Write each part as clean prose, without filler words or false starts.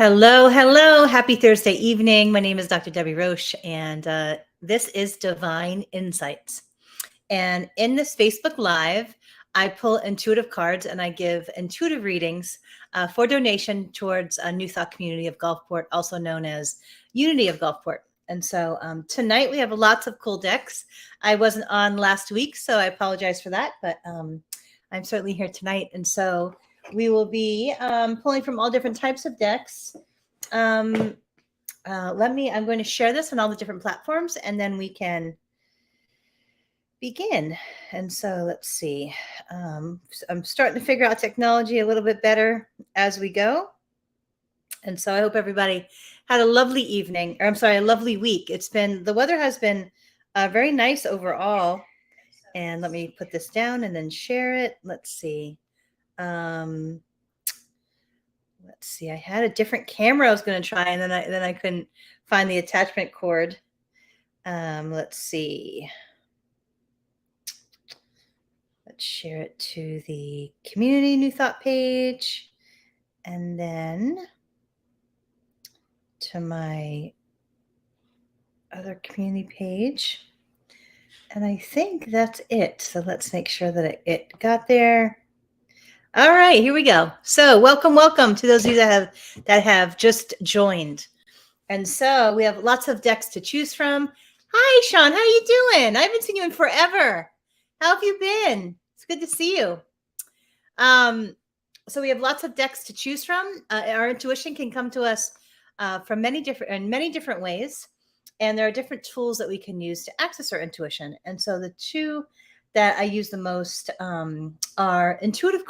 Hello, hello. Happy Thursday evening. My name is Dr. Debbie Roche, and this is Divine Insights. And in this Facebook Live, I pull intuitive cards and I give intuitive readings for donation towards a New Thought community of Gulfport, also known as Unity of Gulfport. And so tonight we have lots of cool decks. I wasn't on last week, so I apologize for that, but I'm certainly here tonight. And so we will be pulling from all different types of decks. I'm going to share this on all the different platforms and then we can begin. And so let's see. I'm starting to figure out technology a little bit better as we go. And so I hope everybody had a lovely evening, or I'm sorry, a lovely week. The weather has been very nice overall. And let me put this down and then share it. Let's see. I had a different camera I was going to try, and then I couldn't find the attachment cord. Let's see. Let's share it to the community New Thought page, and then to my other community page. And I think that's it. So let's make sure that it got there. All right, here we go. So welcome to those of you that have just joined. And so we have lots of decks to choose from. Hi, Sean. How are you doing? I haven't seen you in forever. How have you been? It's good to see you. So we have lots of decks to choose from. Our intuition can come to us from many different ways. And there are different tools that we can use to access our intuition. And so the two that I use the most are intuitive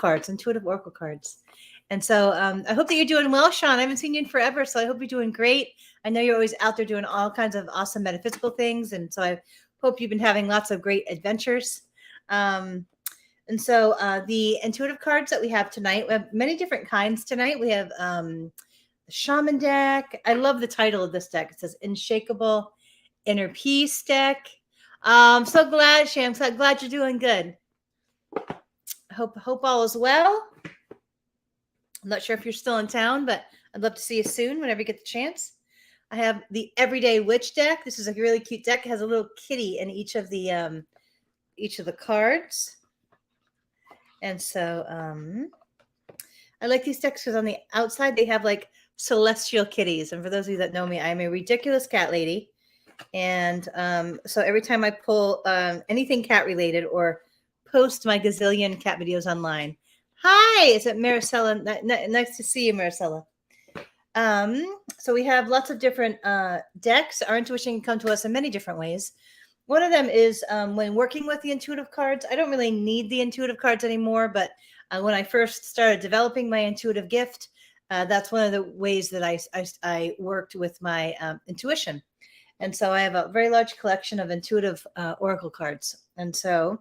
oracle cards. And so I hope that you're doing well, Sean. I haven't seen you in forever, so I hope you're doing great. I know you're always out there doing all kinds of awesome metaphysical things. And so I hope you've been having lots of great adventures. And so the intuitive cards that we have tonight, we have many different kinds tonight. We have the Shaman deck. I love the title of this deck. It says Unshakable Inner Peace deck. I'm so glad, Shay. I'm so glad you're doing good. Hope all is well. I'm not sure if you're still in town, but I'd love to see you soon whenever you get the chance. I have the Everyday Witch deck. This is a really cute deck. It has a little kitty in each of the cards. And so I like these decks because on the outside they have like celestial kitties. And for those of you that know me, I'm a ridiculous cat lady. And so every time I pull anything cat related or post my gazillion cat videos online. Hi, is it Maricela? Nice to see you, Maricela. So we have lots of different decks. Our intuition can come to us in many different ways. One of them is when working with the intuitive cards. I don't really need the intuitive cards anymore, but when I first started developing my intuitive gift, that's one of the ways that I worked with my intuition. And so I have a very large collection of intuitive oracle cards. And so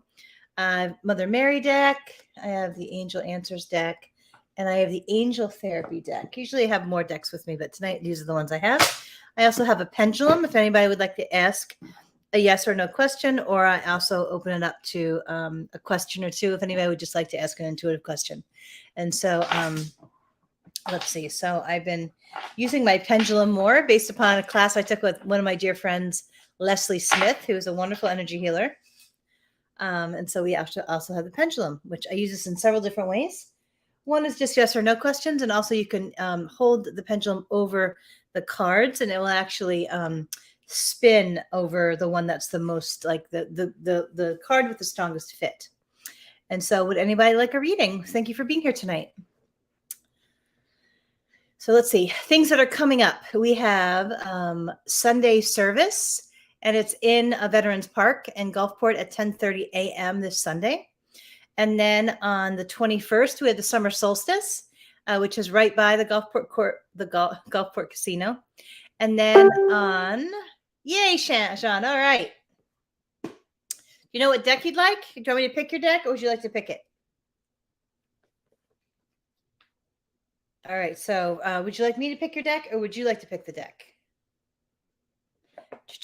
I have Mother Mary deck, I have the Angel Answers deck, and I have the Angel Therapy deck. Usually I have more decks with me, but tonight these are the ones I have. I also have a pendulum if anybody would like to ask a yes or no question, or I also open it up to a question or two if anybody would just like to ask an intuitive question. And so let's see. So I've been using my pendulum more based upon a class I took with one of my dear friends, Leslie Smith, who is a wonderful energy healer. And so we also have the pendulum, which I use this in several different ways. One is just yes or no questions. And also you can hold the pendulum over the cards and it will actually spin over the one that's the most like the card with the strongest fit. And so would anybody like a reading? Thank you for being here tonight. So let's see, things that are coming up. We have Sunday service, and it's in a Veterans Park in Gulfport at 10:30 a.m. this Sunday. And then on the 21st, we have the summer solstice, which is right by the Gulfport Casino. And then yay, Sean, all right. You know what deck you'd like? Do you want me to pick your deck, or would you like to pick it? All right, so would you like me to pick your deck, or would you like to pick the deck?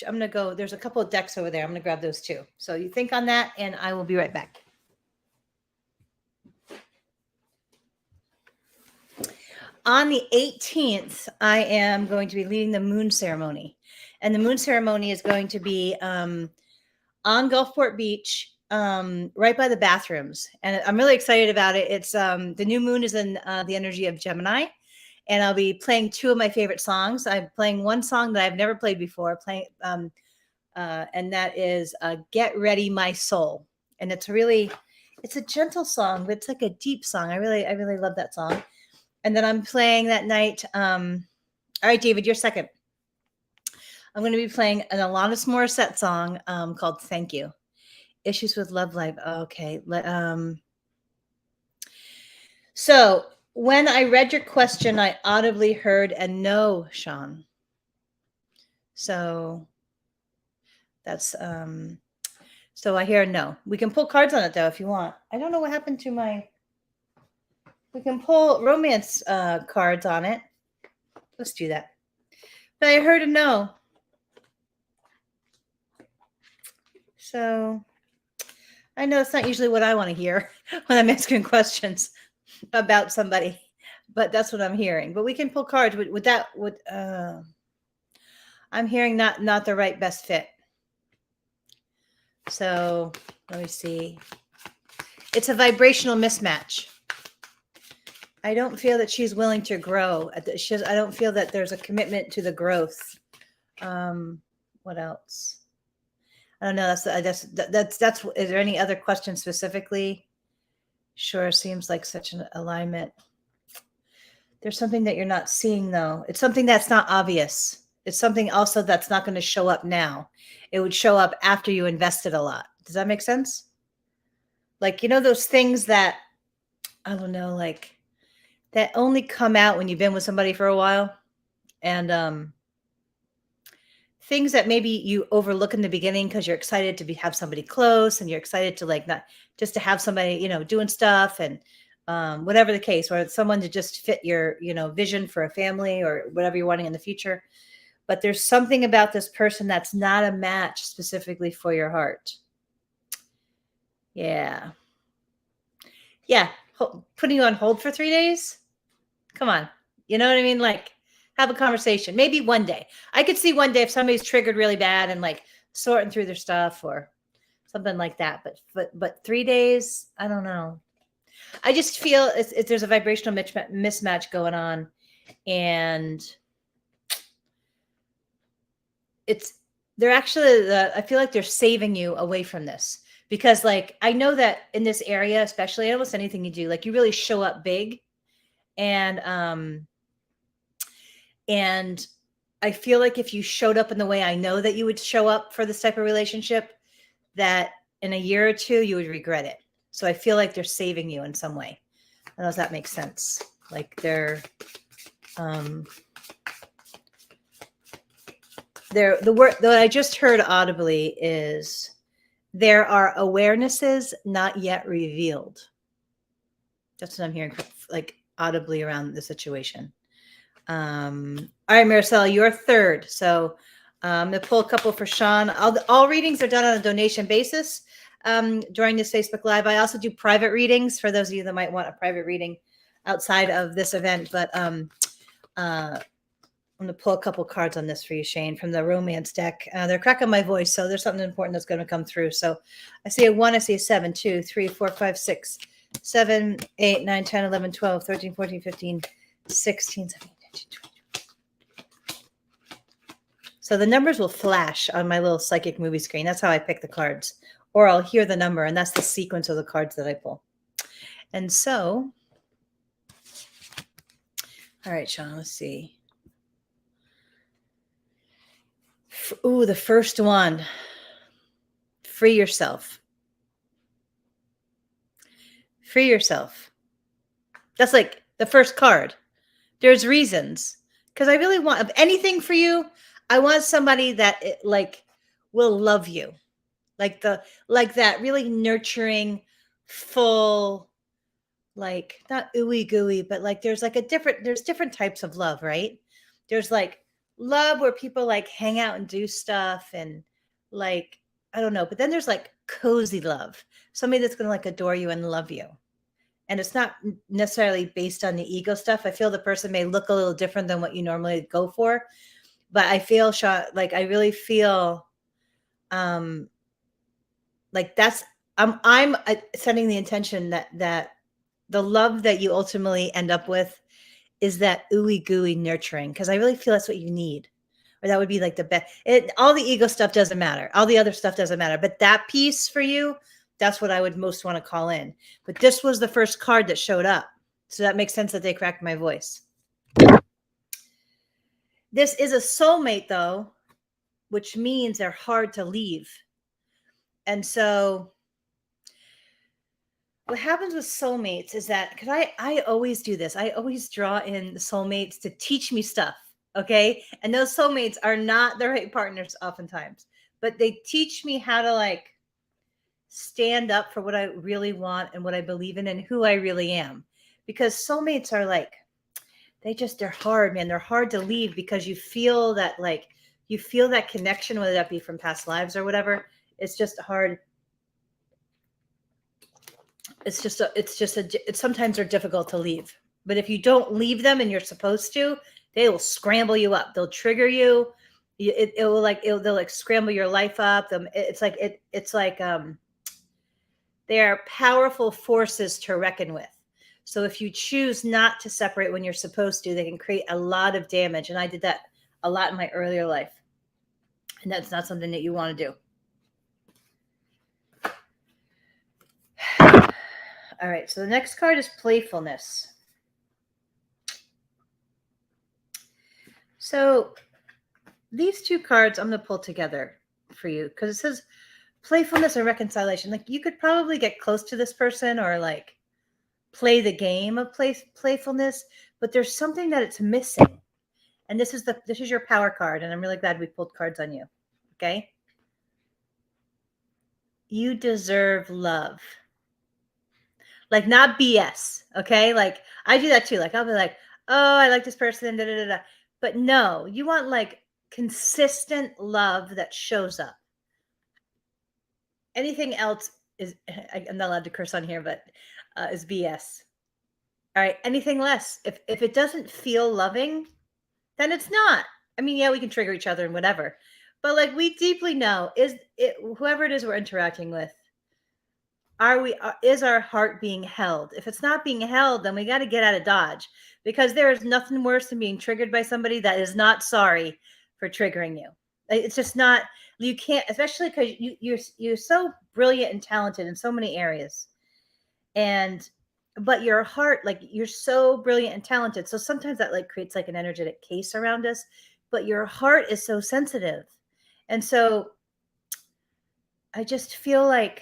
I'm going to go. There's a couple of decks over there. I'm going to grab those too. So you think on that, and I will be right back. On the 18th, I am going to be leading the moon ceremony. And the moon ceremony is going to be on Gulfport Beach, right by the bathrooms. And I'm really excited about it. It's the new moon is in the energy of Gemini. And I'll be playing two of my favorite songs. I'm playing one song that I've never played before, and that is "Get Ready, My Soul." And it's a gentle song, but it's like a deep song. I really love that song. And then I'm playing that night. All right, David, you're second. I'm going to be playing an Alanis Morissette song called "Thank You." Issues with Love Life. Okay. So when I read your question, I audibly heard a no, Sean. So that's so I hear a no. We can pull cards on it though if you want. I don't know what happened to my. We can pull romance cards on it. Let's do that. But I heard a no. So I know it's not usually what I want to hear when I'm asking questions about somebody, but that's what I'm hearing. But we can pull cards. I'm hearing not the right best fit. So let me see. It's a vibrational mismatch. I don't feel that she's willing to grow. I don't feel that there's a commitment to the growth. What else? I don't know. That's. Is there any other questions specifically? Sure, seems like such an alignment. There's something that you're not seeing though. It's something that's not obvious. It's something also that's not going to show up now. It would show up after you invested a lot. Does that make sense? Like, those things that, I don't know, like that only come out when you've been with somebody for a while. And things that maybe you overlook in the beginning because you're excited to have somebody close and you're excited to like not just to have somebody, doing stuff and whatever the case, or someone to just fit your, vision for a family or whatever you're wanting in the future. But there's something about this person that's not a match specifically for your heart. Yeah. Yeah. Putting you on hold for 3 days. Come on. You know what I mean? Like, have a conversation. Maybe one day. I could see one day if somebody's triggered really bad and like sorting through their stuff or something like that. But 3 days, I don't know. I just feel there's a vibrational mismatch going on, and they're actually I feel like they're saving you away from this because like I know that in this area, especially almost anything you do, like you really show up big, and I feel like if you showed up in the way I know that you would show up for this type of relationship, that in a year or two you would regret it. So I feel like they're saving you in some way. I don't know if that makes sense. Like the word that I just heard audibly is there are awarenesses not yet revealed. That's what I'm hearing, like audibly around the situation. All right, Maricela, you're third. So I'm going to pull a couple for Sean. All readings are done on a donation basis during this Facebook Live. I also do private readings for those of you that might want a private reading outside of this event. But I'm going to pull a couple cards on this for you, Shane, from the romance deck. They're cracking my voice, so there's something important that's going to come through. So I see a 1, I see a 7, 2, 3, 4, 5, 6, 7, 8, 9, 10, 11, 12, 13, 14, 15, 16, 17, 18, 20. So the numbers will flash on my little psychic movie screen. That's how I pick the cards. Or I'll hear the number, and that's the sequence of the cards that I pull. And so, all right, Sean, let's see. Ooh, the first one. Free yourself. Free yourself. That's like the first card. There's reasons. Because I really want, of anything for you, I want somebody that will love you. Like that really nurturing, full, like not ooey gooey, but like there's different types of love, right? There's like love where people like hang out and do stuff and like, I don't know, but then there's like cozy love, somebody that's gonna like adore you and love you. And it's not necessarily based on the ego stuff. I feel the person may look a little different than what you normally go for, but I feel like I really feel um like that's I'm setting the intention that the love that you ultimately end up with is that ooey gooey nurturing, because I really feel that's what you need. Or that would be like the best. All the ego stuff doesn't matter. All the other stuff doesn't matter. But that piece for you, that's what I would most want to call in. But this was the first card that showed up. So that makes sense that they cracked my voice. This is a soulmate, though, which means they're hard to leave. And so what happens with soulmates is that, because I always do this, I always draw in soulmates to teach me stuff. Okay. And those soulmates are not the right partners oftentimes, but they teach me how to like stand up for what I really want and what I believe in and who I really am. Because soulmates are like, they're hard, man. They're hard to leave because you feel that connection, whether that be from past lives or whatever. It's just hard. It's sometimes they're difficult to leave. But if you don't leave them and you're supposed to, they will scramble you up. They'll trigger you. They'll like scramble your life up. It's like they are powerful forces to reckon with. So if you choose not to separate when you're supposed to, they can create a lot of damage. And I did that a lot in my earlier life. And that's not something that you want to do. All right, so the next card is playfulness. So these two cards I'm going to pull together for you because it says playfulness and reconciliation. Like you could probably get close to this person or like play the game of playfulness, but there's something that it's missing. And this is your power card, and I'm really glad we pulled cards on you. Okay? You deserve love. Like not BS, okay? Like I do that too. Like I'll be like, "Oh, I like this person." Da, da, da, da. But no, you want like consistent love that shows up. Anything else is I'm not allowed to curse on here, but is BS. All right, anything less. If it doesn't feel loving, then it's not. I mean, yeah, we can trigger each other and whatever. But like we deeply know is it whoever it is we're interacting with, is our heart being held? If it's not being held, then we got to get out of Dodge, because there is nothing worse than being triggered by somebody that is not sorry for triggering you. It's just not. You can't, especially because you're so brilliant and talented in so many areas, but your heart, like you're so brilliant and talented, so sometimes that like creates like an energetic case around us, but your heart is so sensitive. And so I just feel like,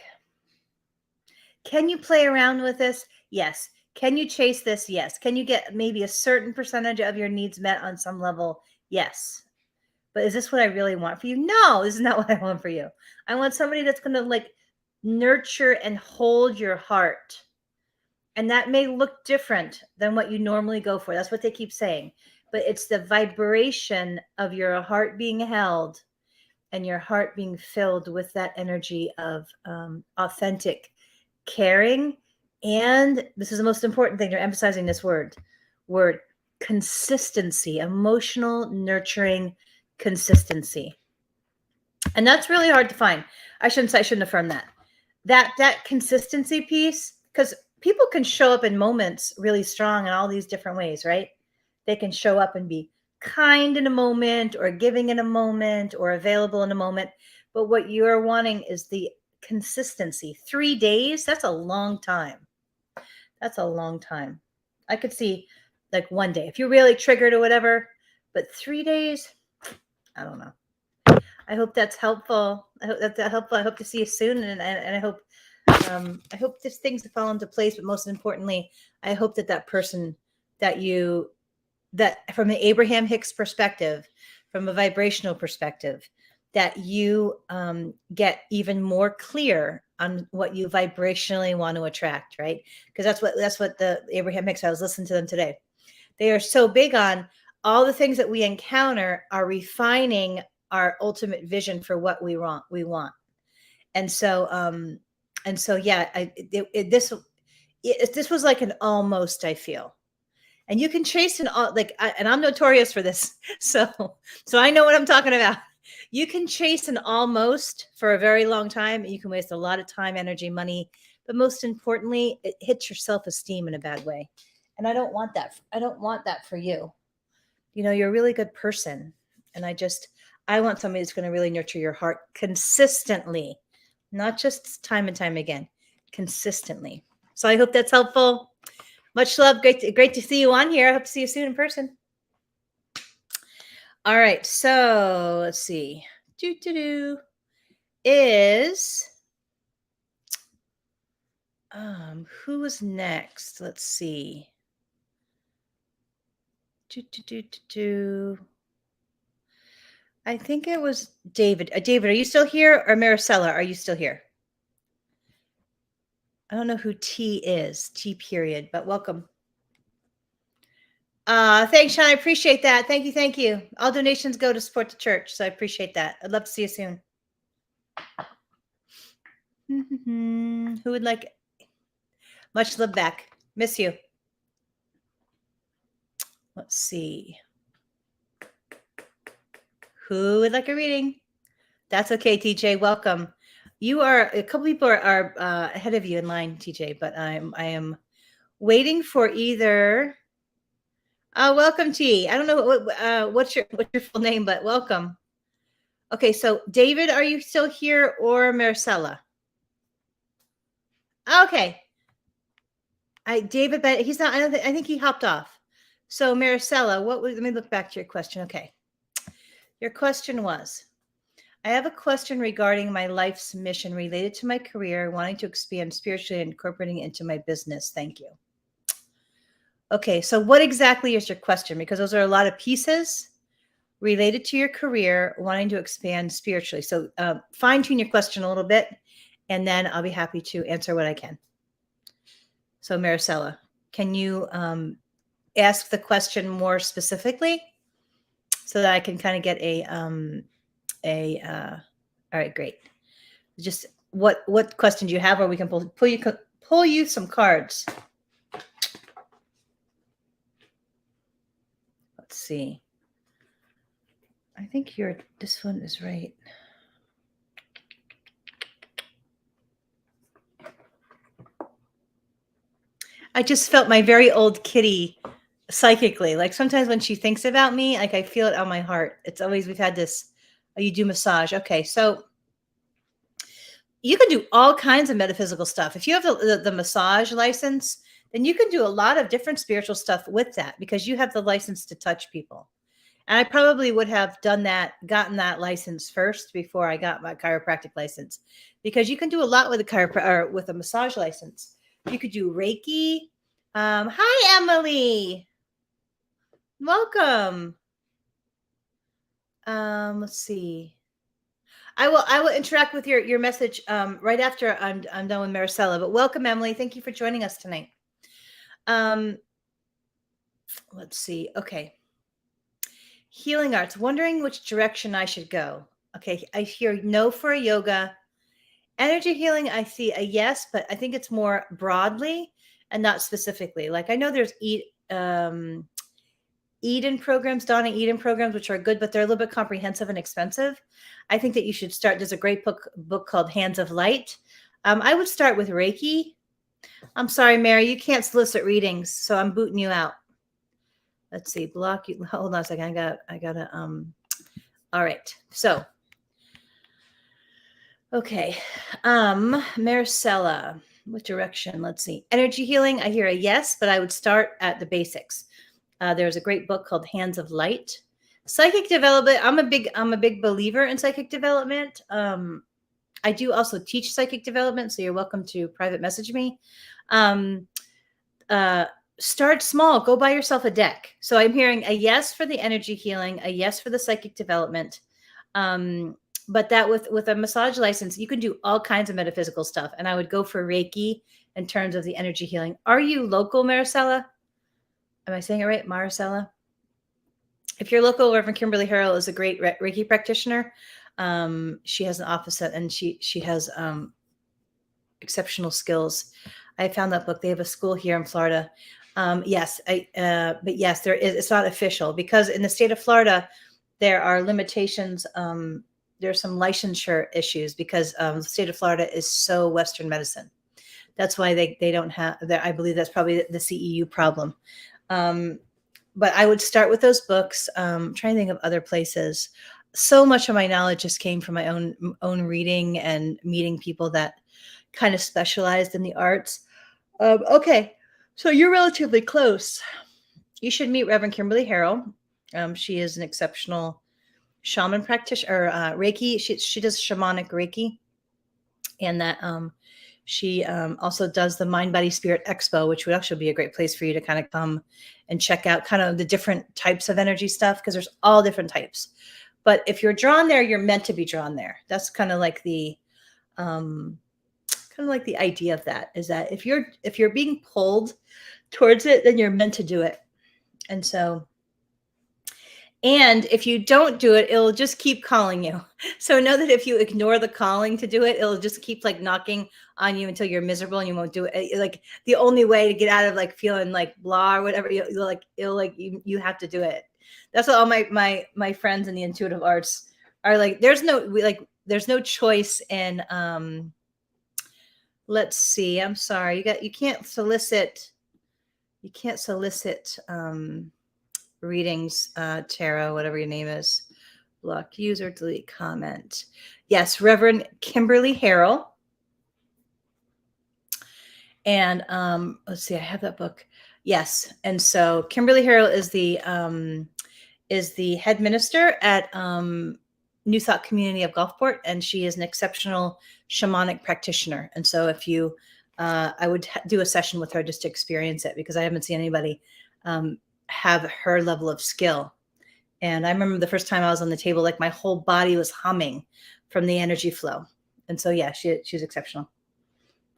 can you play around with this? Yes. Can you chase this? Yes. Can you get maybe a certain percentage of your needs met on some level? Yes. But is this what I really want for you? No, this is not what I want for you. I want somebody that's going to like nurture and hold your heart. And that may look different than what you normally go for. That's what they keep saying. But it's the vibration of your heart being held and your heart being filled with that energy of authentic caring. And this is the most important thing. They're emphasizing this word consistency, emotional nurturing consistency. And that's really hard to find. I shouldn't affirm that consistency piece, because people can show up in moments really strong in all these different ways, right? They can show up and be kind in a moment or giving in a moment or available in a moment. But what you're wanting is the consistency. 3 days, that's a long time. That's a long time. I could see like 1 day if you're really triggered or whatever, but 3 days, I don't know. I hope that's helpful. I hope that's helpful. I hope to see you soon, and I hope this things fall into place. But most importantly, I hope that person that from an Abraham Hicks perspective, from a vibrational perspective, that you get even more clear on what you vibrationally want to attract, right? Because that's what the Abraham Hicks. I was listening to them today. They are so big on all the things that we encounter are refining our ultimate vision for what we want. And so, yeah, this was like an almost, I feel. And you can chase and I'm notorious for this. So I know what I'm talking about. You can chase an almost for a very long time. You can waste a lot of time, energy, money, but most importantly, it hits your self-esteem in a bad way. And I don't want that. I don't want that for you. You're a really good person. And I want somebody that's going to really nurture your heart consistently, not just time and time again, consistently. So I hope that's helpful. Much love. Great to see you on here. I hope to see you soon in person. All right. So let's see. Is who was next? Let's see. I think it was David. David, are you still here? Or Maricela, are you still here? I don't know who T is. T period, but welcome. Thanks, Sean. I appreciate that. Thank you. Thank you. All donations go to support the church. So I appreciate that. I'd love to see you soon. Who would like it? Much love back. Miss you. Let's see. Who would like a reading? That's okay, TJ. Welcome. You are a couple people are ahead of you in line, TJ, but I am waiting for either. Welcome, T. I don't know what's your full name, but welcome. Okay, so David, are you still here, or Maricela? Okay. David, but he's not. I think he hopped off. So Maricela, let me look back to your question. Okay. Your question was, I have a question regarding my life's mission related to my career, wanting to expand spiritually and incorporating it into my business. Thank you. Okay, so what exactly is your question? Because those are a lot of pieces related to your career, wanting to expand spiritually. So fine tune your question a little bit, and then I'll be happy to answer what I can. So Maricela, can you ask the question more specifically so that I can kind of get all right, great. Just what question do you have, or we can pull you some cards. Let's see. I think this one is right. I just felt my very old kitty psychically. Like sometimes when she thinks about me, like I feel it on my heart. It's always, we've had this, you do massage. Okay, so you can do all kinds of metaphysical stuff. If you have the massage license, then you can do a lot of different spiritual stuff with that because you have the license to touch people. And I probably would have gotten that license first before I got my chiropractic license, because you can do a lot with with a massage license. You could do Reiki. Hi, Emily. Welcome. Let's see. I will interact with your message right after I'm done with Maricela. But welcome, Emily. Thank you for joining us tonight. Let's see. Okay. Healing arts. Wondering which direction I should go. Okay. I hear no for a yoga. Energy healing, I see a yes, but I think it's more broadly and not specifically. Like I know there's Eden programs, Donna Eden programs, which are good, but they're a little bit comprehensive and expensive. I think that you should start. There's a great book called Hands of Light. I would start with Reiki. I'm sorry, Mary, you can't solicit readings, so I'm booting you out. Let's see, block you. Hold on a second. I gotta. All right. So, okay, Maricela, what direction? Let's see. Energy healing. I hear a yes, but I would start at the basics. There's a great book called Hands of Light. Psychic development. I'm a big believer in psychic development. I do also teach psychic development, so you're welcome to private message me. Start small. Go buy yourself a deck. So I'm hearing a yes for the energy healing, a yes for the psychic development. But that with a massage license, you can do all kinds of metaphysical stuff. And I would go for Reiki in terms of the energy healing. Are you local, Maricela? Am I saying it right? Maricela? If you're local, Reverend Kimberly Harrell is a great Reiki practitioner. She has an office and she has exceptional skills. I found that book. They have a school here in Florida. Yes, but yes, there is. It's not official because in the state of Florida, there are limitations. There's some licensure issues because the state of Florida is so Western medicine. That's why they don't have. I believe that's probably the CEU problem. But I would start with those books. Trying to think of other places. So much of my knowledge just came from my own reading and meeting people that kind of specialized in the arts. Okay, so you're relatively close. You should meet Reverend Kimberly Harrell. She is an exceptional shaman practitioner, or Reiki. She does shamanic Reiki, and that she also does the Mind Body Spirit Expo, which would actually be a great place for you to kind of come and check out kind of the different types of energy stuff because there's all different types. But if you're drawn there, you're meant to be drawn there. That's kind of like the idea of that is that if you're being pulled towards it, then you're meant to do it. And so, and if you don't do it, it'll just keep calling you. So know that if you ignore the calling to do it, it'll just keep like knocking on you until you're miserable and you won't do it. Like the only way to get out of like feeling like blah or whatever, you have to do it. That's what all my friends in the intuitive arts are like. There's no choice in let's see. I'm sorry. You can't solicit readings, tarot, whatever your name is. Block user, delete comment. Yes, Reverend Kimberly Harrell. And let's see, I have that book. Yes. And so Kimberly Harrell is the head minister at New Thought Community of Gulfport, and she is an exceptional shamanic practitioner. And so if you I would do a session with her just to experience it because I haven't seen anybody have her level of skill. And I remember the first time I was on the table, like my whole body was humming from the energy flow. And so, yeah, she's exceptional.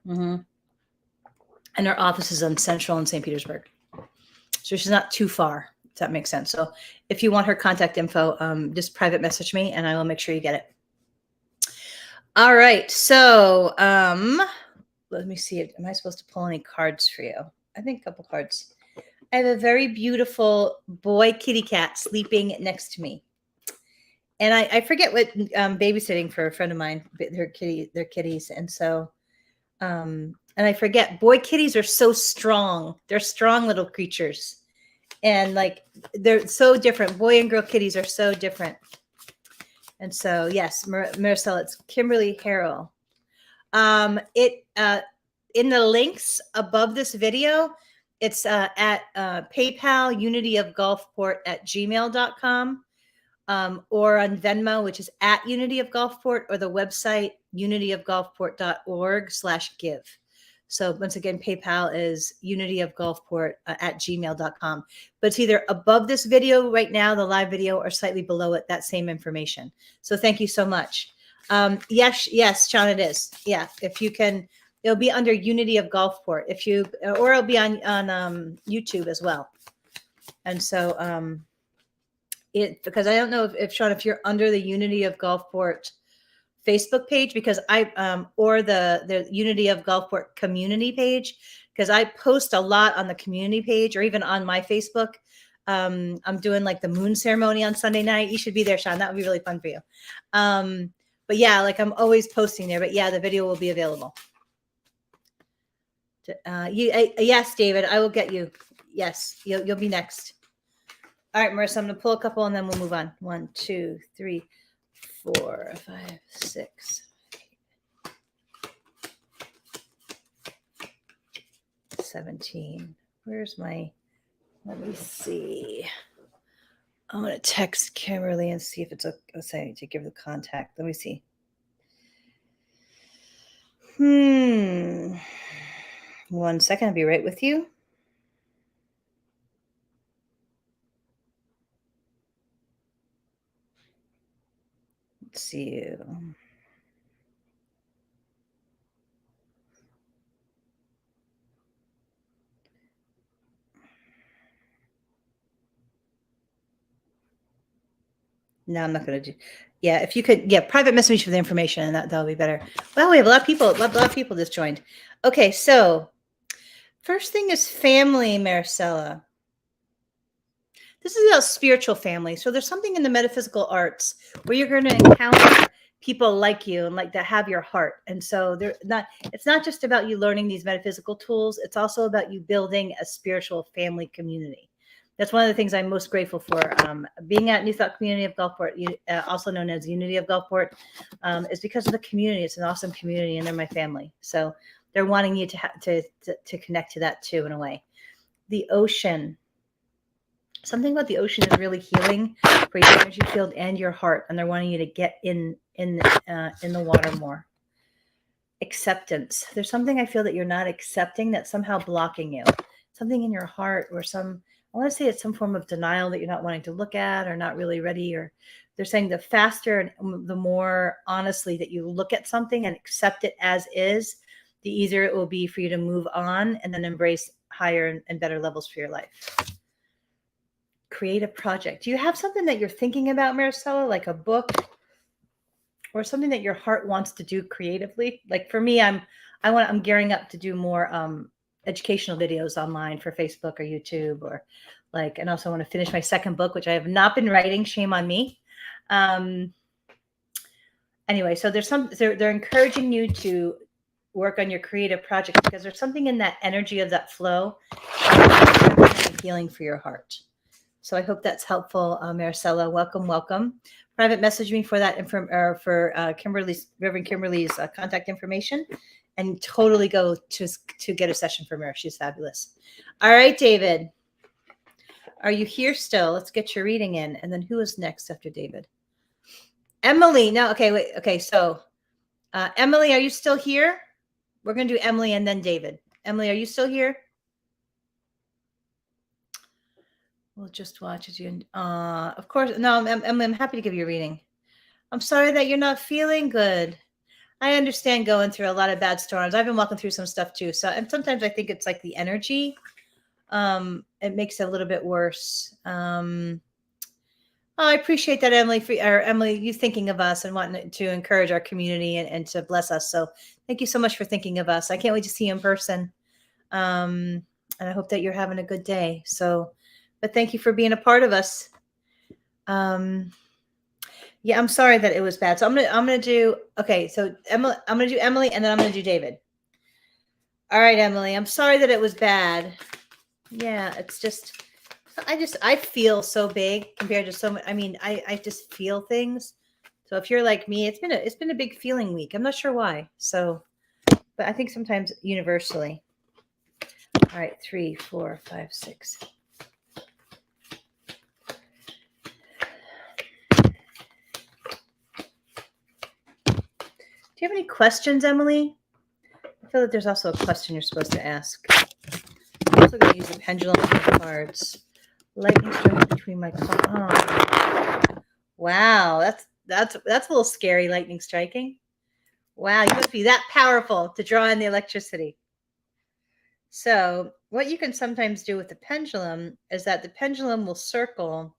Mm-hmm. And her office is on Central in St. Petersburg. So she's not too far, if that makes sense. So if you want her contact info, just private message me and I will make sure you get it. All right. So let me see. Am I supposed to pull any cards for you? I think a couple cards. I have a very beautiful boy kitty cat sleeping next to me. And I forget what babysitting for a friend of mine, they're kitties. And so, and I forget, boy kitties are so strong. They're strong little creatures. And like, they're so different. Boy and girl kitties are so different. And so, yes, Maricela, it's Kimberly Harrell. In the links above this video, it's at PayPal, unityofgulfport@gmail.com, or on Venmo, which is at Unity of Gulfport, or the website unityofgulfport.org/give. So once again, PayPal is unityofgulfport@gmail.com. But it's either above this video right now, the live video, or slightly below it, that same information. So thank you so much. Yes, Sean, it is. Yeah, if you can, it'll be under Unity of Gulfport. Or it'll be on YouTube as well. And so because I don't know if Sean, if you're under the Unity of Gulfport Facebook page, because or the Unity of Gulfport community page, because I post a lot on the community page or even on my Facebook. I'm doing like the moon ceremony on Sunday night. You should be there, Sean. That would be really fun for you. But yeah, like I'm always posting there. But yeah, the video will be available. Yes, David, I will get you. Yes, you'll be next. All right, Marissa, I'm going to pull a couple and then we'll move on. 1, 2, 3, 4, 5, 6, 17. Where's my, let me see. I'm going to text Kimberly and see if it's okay to give the contact. Let me see. 1 second, I'll be right with you. Let's see you. No, I'm not going to do. Yeah, if you could, yeah, private message for the information, and that'll be better. Well, we have a lot of people. A lot of people just joined. Okay, so first thing is family, Maricela. This is about spiritual family. So there's something in the metaphysical arts where you're going to encounter people like you and like that have your heart. And so they're not. It's not just about you learning these metaphysical tools. It's also about you building a spiritual family community. That's one of the things I'm most grateful for. Being at New Thought Community of Gulfport, also known as Unity of Gulfport, is because of the community. It's an awesome community, and they're my family. So they're wanting you to connect to that too, in a way. The ocean. Something about the ocean is really healing for your energy field and your heart, and they're wanting you to get in the water more. Acceptance. There's something I feel that you're not accepting that's somehow blocking you. Something in your heart, or I want to say it's some form of denial that you're not wanting to look at, or not really ready. Or they're saying the faster and the more honestly that you look at something and accept it as is, the easier it will be for you to move on and then embrace higher and better levels for your life. Create a project. Do you have something that you're thinking about, Maricela, like a book or something that your heart wants to do creatively? Like for me, I'm gearing up to do more educational videos online for Facebook or YouTube, or like, and also want to finish my second book, which I have not been writing. Shame on me. Anyway, so they're encouraging you to work on your creative project because there's something in that energy of that flow healing for your heart. So I hope that's helpful, Maricela. Welcome. Private message me for that for Reverend Kimberly's contact information, and totally go to get a session from her. She's fabulous. All right, David, are you here still? Let's get your reading in, and then who is next after David? Emily. No, okay, wait. Okay, so Emily, are you still here? We're going to do Emily and then David. Emily, are you still here? We'll just watch it. Of course. No, I'm happy to give you a reading. I'm sorry that you're not feeling good. I understand going through a lot of bad storms. I've been walking through some stuff too. So, and sometimes I think it's like the energy. It makes it a little bit worse. I appreciate that, Emily, you thinking of us and wanting to encourage our community and to bless us. So thank you so much for thinking of us. I can't wait to see you in person. And I hope that you're having a good day. So, but thank you for being a part of us. Yeah, I'm sorry that it was bad. So I'm gonna do, okay. So Emily, I'm gonna do Emily, and then I'm gonna do David. All right, Emily. I'm sorry that it was bad. Yeah, it's just, I feel so big compared to so much. I mean, I just feel things. So if you're like me, it's been a big feeling week. I'm not sure why. So, but I think sometimes universally. All right, 3, 4, 5, 6. Do you have any questions, Emily? I feel that there's also a question you're supposed to ask. I'm also going to use the pendulum cards. Lightning strikes between my cards. Oh. Wow, that's a little scary. Lightning striking. Wow, you must be that powerful to draw in the electricity. So, what you can sometimes do with the pendulum is that the pendulum will circle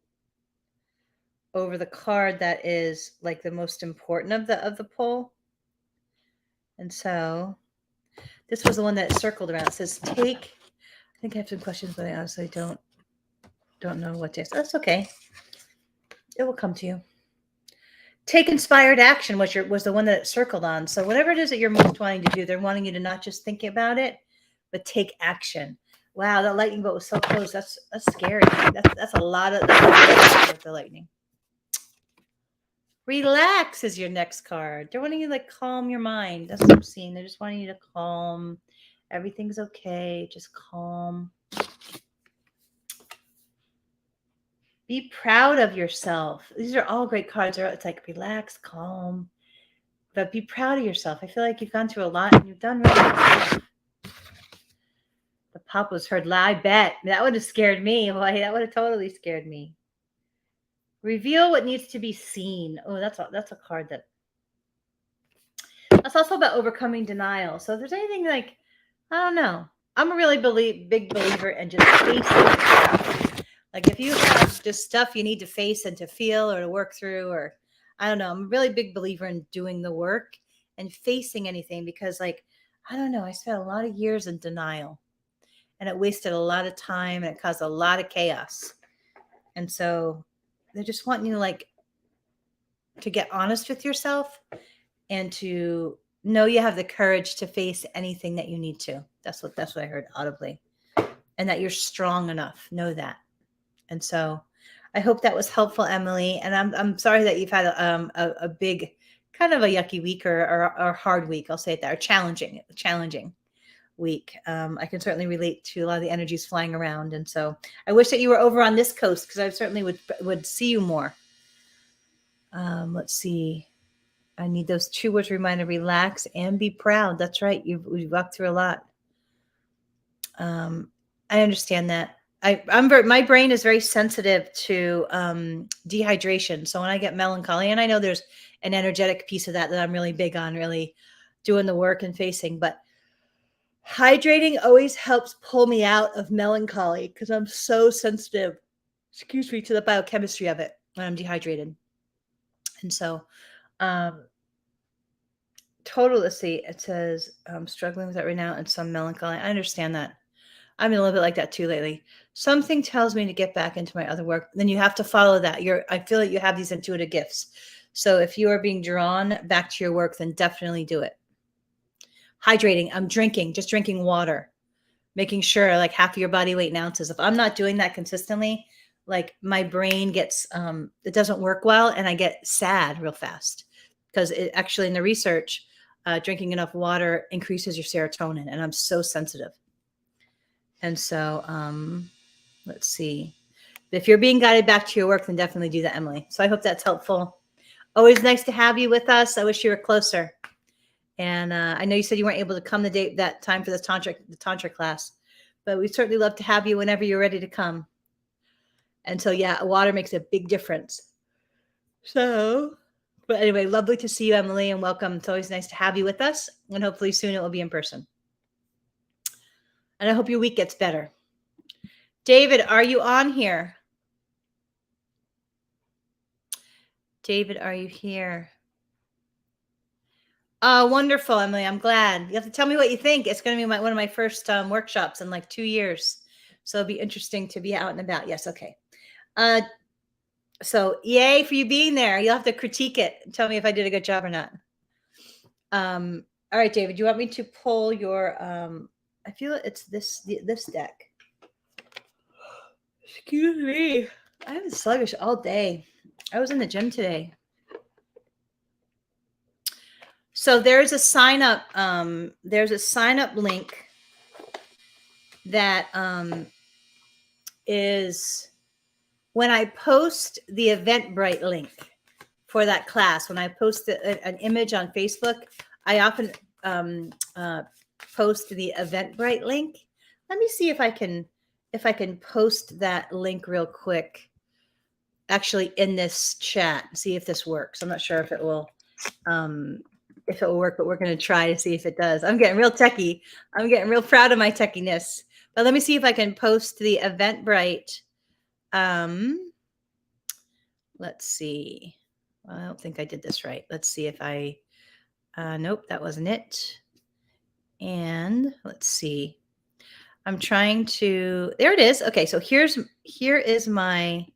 over the card that is like the most important of the pull. And so this was the one that circled around. It says take. I think I have some questions, but I honestly don't know what to ask. That's okay. It will come to you. Take inspired action was the one that it circled on. So whatever it is that you're most wanting to do, they're wanting you to not just think about it, but take action. Wow, that lightning bolt was so close. That's scary. That's a lot of the lightning. Relax is your next card. They're wanting you to like calm your mind. That's what I'm seeing. They're just wanting you to calm. Everything's okay. Just calm. Be proud of yourself. These are all great cards. It's like relax, calm, but be proud of yourself. I feel like you've gone through a lot and you've done really good. The pop was heard loud. I bet that would have scared me. Boy, that would have totally scared me. Reveal what needs to be seen. Oh, that's a card that's also about overcoming denial. So if there's anything like, I don't know, I'm a really big believer in just facing stuff. Like if you have just stuff you need to face and to feel or to work through, or I don't know, I'm a really big believer in doing the work and facing anything because, like, I don't know, I spent a lot of years in denial and it wasted a lot of time and it caused a lot of chaos. And so they're just wanting you to, like, to get honest with yourself and to know you have the courage to face anything that you need to. That's what I heard audibly. And that you're strong enough. Know that. And so I hope that was helpful, Emily. And I'm sorry that you've had a big kind of a yucky week or hard week. I'll say it that, or challenging week. I can certainly relate to a lot of the energies flying around. And so I wish that you were over on this coast because I certainly would see you more. Let's see. I need those 2 words reminder: relax and be proud. That's right. We've walked through a lot. I understand that. My brain is very sensitive to dehydration. So when I get melancholy, and I know there's an energetic piece of that I'm really big on, really doing the work and facing, but hydrating always helps pull me out of melancholy because I'm so sensitive, excuse me, to the biochemistry of it when I'm dehydrated. And so, total, let's see, it says I'm struggling with that right now and some melancholy. I understand that. I'm a little bit like that too lately. Something tells me to get back into my other work. Then you have to follow that. I feel like you have these intuitive gifts. So if you are being drawn back to your work, then definitely do it. Hydrating. I'm just drinking water, making sure like half of your body weight in ounces. If I'm not doing that consistently, like my brain gets, it doesn't work well and I get sad real fast because it actually in the research, drinking enough water increases your serotonin, and I'm so sensitive. And so, let's see. If you're being guided back to your work, then definitely do that, Emily. So I hope that's helpful. Always nice to have you with us. I wish you were closer. And I know you said you weren't able to come that time for the tantra class, but we'd certainly love to have you whenever you're ready to come. And so, yeah, water makes a big difference. So, but anyway, lovely to see you, Emily, and welcome. It's always nice to have you with us. And hopefully soon it will be in person. And I hope your week gets better. David, are you on here? David, are you here? Oh, wonderful, Emily. I'm glad. You have to tell me what you think. It's going to be one of my first workshops in like 2 years. So it'll be interesting to be out and about. Yes. Okay. So yay for you being there. You'll have to critique it and tell me if I did a good job or not. All right, David, do you want me to pull your, I feel it's this deck. Excuse me. I was sluggish all day. I was in the gym today. So there's a sign up link that is when I post the Eventbrite link for that class. When I post an image on Facebook, I often post the Eventbrite link. Let me see if I can post that link real quick. Actually, in this chat, see if this works. I'm not sure if it will work, but we're going to try to see if it does. I'm getting real techie. I'm getting real proud of my techiness. But let me see if I can post the Eventbrite. Let's see. Well, I don't think I did this right. Let's see if I, nope, that wasn't it. And let's see. I'm trying to, there it is. Okay. So here is my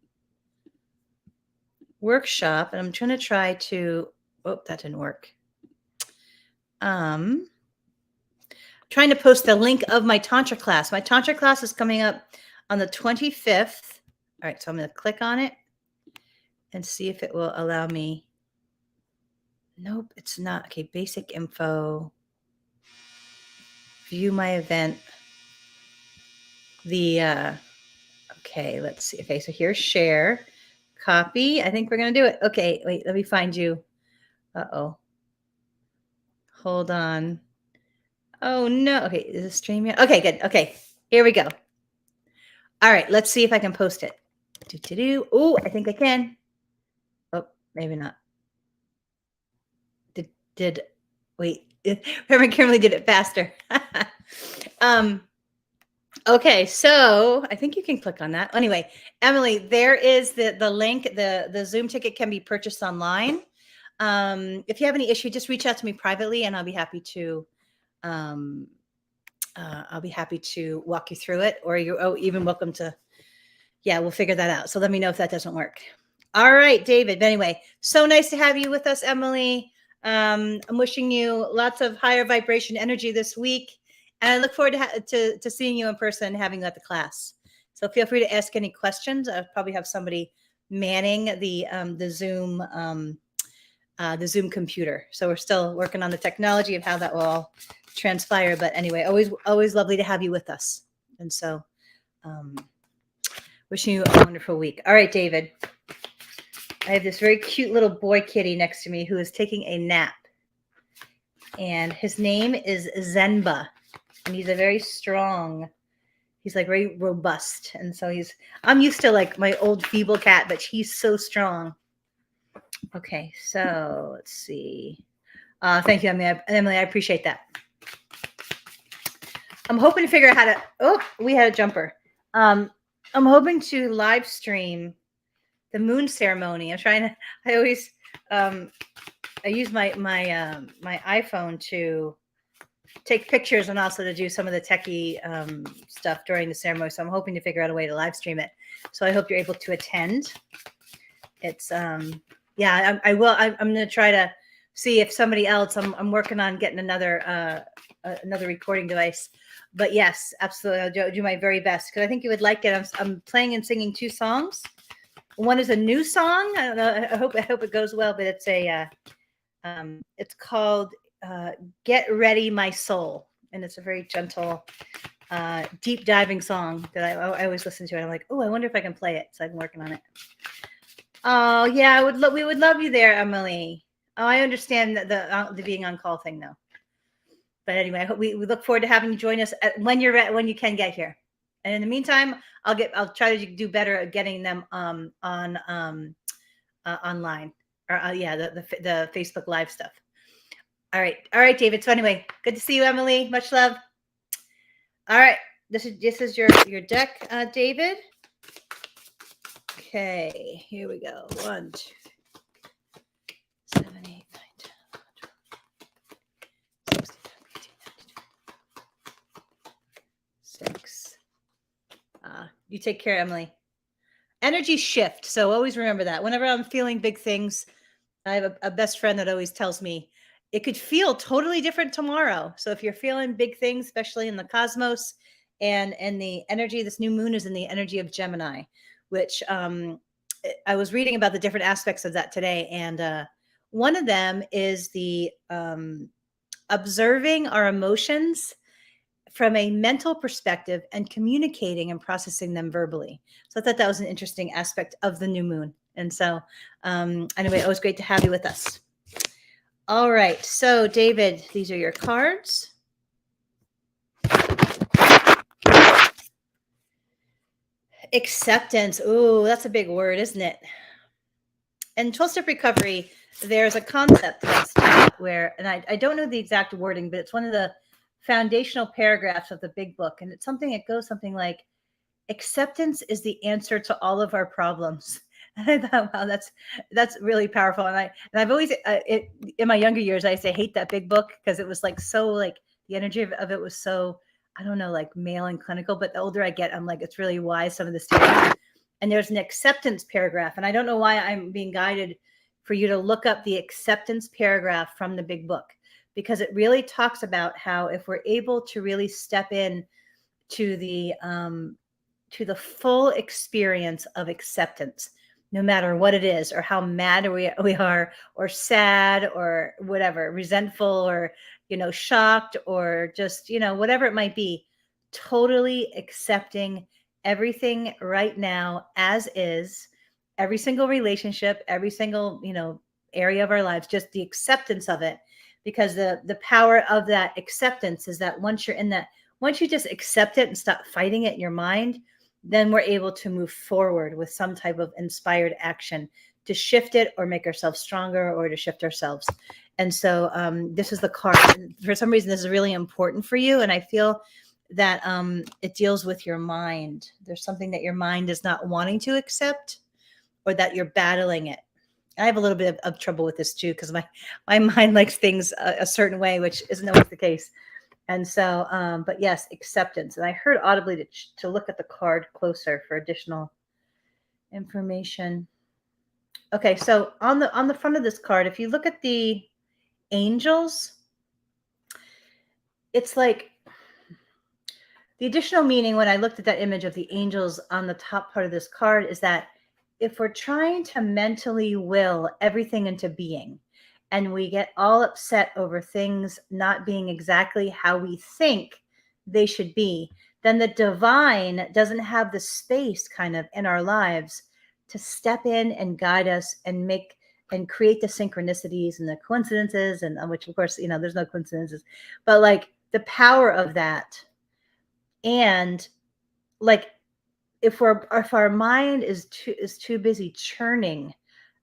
workshop, and I'm trying to oh, that didn't work. Trying to post the link of my Tantra class. My Tantra class is coming up on the 25th. All right. So I'm going to click on it and see if it will allow me. Nope, it's not. Okay. Basic info. View my event. Okay, let's see. Okay, so here's share, copy. I think we're going to do it. Okay, wait, let me find you. Uh-oh. Hold on. Oh, no. Okay, is it stream yet? Okay, good. Okay, here we go. All right, let's see if I can post it. Oh, I think I can. Oh, maybe not. Wait, Reverend Kimberly did it faster. Okay, so I think you can click on that. Anyway, Emily, there is the link. The Zoom ticket can be purchased online. If you have any issue, just reach out to me privately, and um, I'll be happy to walk you through it. Or you're even welcome to. Yeah, we'll figure that out. So let me know if that doesn't work. All right, David. But anyway, so nice to have you with us, Emily. I'm wishing you lots of higher vibration energy this week, and I look forward to seeing you in person and having you at the class. So feel free to ask any questions. I'll probably have somebody manning the Zoom computer. So we're still working on the technology of how that will all transpire. But anyway, always lovely to have you with us. And so, um, wishing you a wonderful week. All right, David. I have this very cute little boy kitty next to me who is taking a nap. And his name is Zenba. And he's a very strong, he's like very robust. And so I'm used to like my old feeble cat, but he's so strong. Okay, so let's see. Thank you, Emily. I appreciate that. I'm hoping to figure out how to, oh, we had a jumper. I'm hoping to live stream the moon ceremony. I always, I use my iPhone to take pictures and also to do some of the techie stuff during the ceremony. So I'm hoping to figure out a way to live stream it. So I hope you're able to attend. It's, yeah, I will. I'm going to try to see if somebody else, I'm working on getting another recording device. But yes, absolutely. I'll do my very best because I think you would like it. I'm playing and singing 2 songs. One is a new song. I don't know. I hope it goes well, but it's called Get Ready My Soul. And it's a very gentle, deep diving song that I always listen to. And I'm like, oh, I wonder if I can play it. So I've been working on it. Oh yeah, we would love you there, Emily. Oh, I understand the being on call thing though. But anyway, I hope we look forward to having you join us when you can get here. And in the meantime, I'll try to do better at getting them online or the Facebook Live stuff. All right, David. So anyway, good to see you, Emily. Much love. All right, this is your deck, David. Okay, here we go. 1, 2, 3, 7, 8, 9, 10, 11, 12, 16, 17, 18, 19, 6. You take care, Emily. Energy shift. So always remember that. Whenever I'm feeling big things, I have a best friend that always tells me it could feel totally different tomorrow. So if you're feeling big things, especially in the cosmos and the energy, this new moon is in the energy of Gemini, which I was reading about the different aspects of that today. And one of them is the observing our emotions from a mental perspective and communicating and processing them verbally. So I thought that was an interesting aspect of the new moon. And so anyway, always great to have you with us. All right. So David, these are your cards. Acceptance. Ooh, that's a big word, isn't it? In 12-step recovery, there's a concept that's taught where, and I don't know the exact wording, but it's one of the foundational paragraphs of the big book. And it's something, it goes something like, acceptance is the answer to all of our problems. And I thought, wow, that's really powerful. And I've always, in my younger years, I used to hate that big book because it was like, so like the energy of it was so, I don't know, like male and clinical, but the older I get, I'm like, it's really wise, some of this stuff. And there's an acceptance paragraph. And I don't know why I'm being guided for you to look up the acceptance paragraph from the big book, because it really talks about how if we're able to really step in to the full experience of acceptance, no matter what it is, or how mad we are, or sad, or whatever, resentful, or, shocked, or just, whatever it might be, totally accepting everything right now as is, every single relationship, every single, area of our lives, just the acceptance of it. Because the power of that acceptance is that once you just accept it and stop fighting it in your mind, then we're able to move forward with some type of inspired action to shift it or make ourselves stronger or to shift ourselves. And so this is the card. For some reason, this is really important for you. And I feel that it deals with your mind. There's something that your mind is not wanting to accept, or that you're battling it. I have a little bit of trouble with this too, because my mind likes things a certain way, which isn't always the case. And so, but yes, acceptance. And I heard audibly to look at the card closer for additional information. Okay, so on the front of this card, if you look at the angels, it's like the additional meaning when I looked at that image of the angels on the top part of this card is that if we're trying to mentally will everything into being, and we get all upset over things not being exactly how we think they should be, then the divine doesn't have the space kind of in our lives to step in and guide us and make and create the synchronicities and the coincidences, and which of course, there's no coincidences, but like the power of that. And like if our mind is too busy churning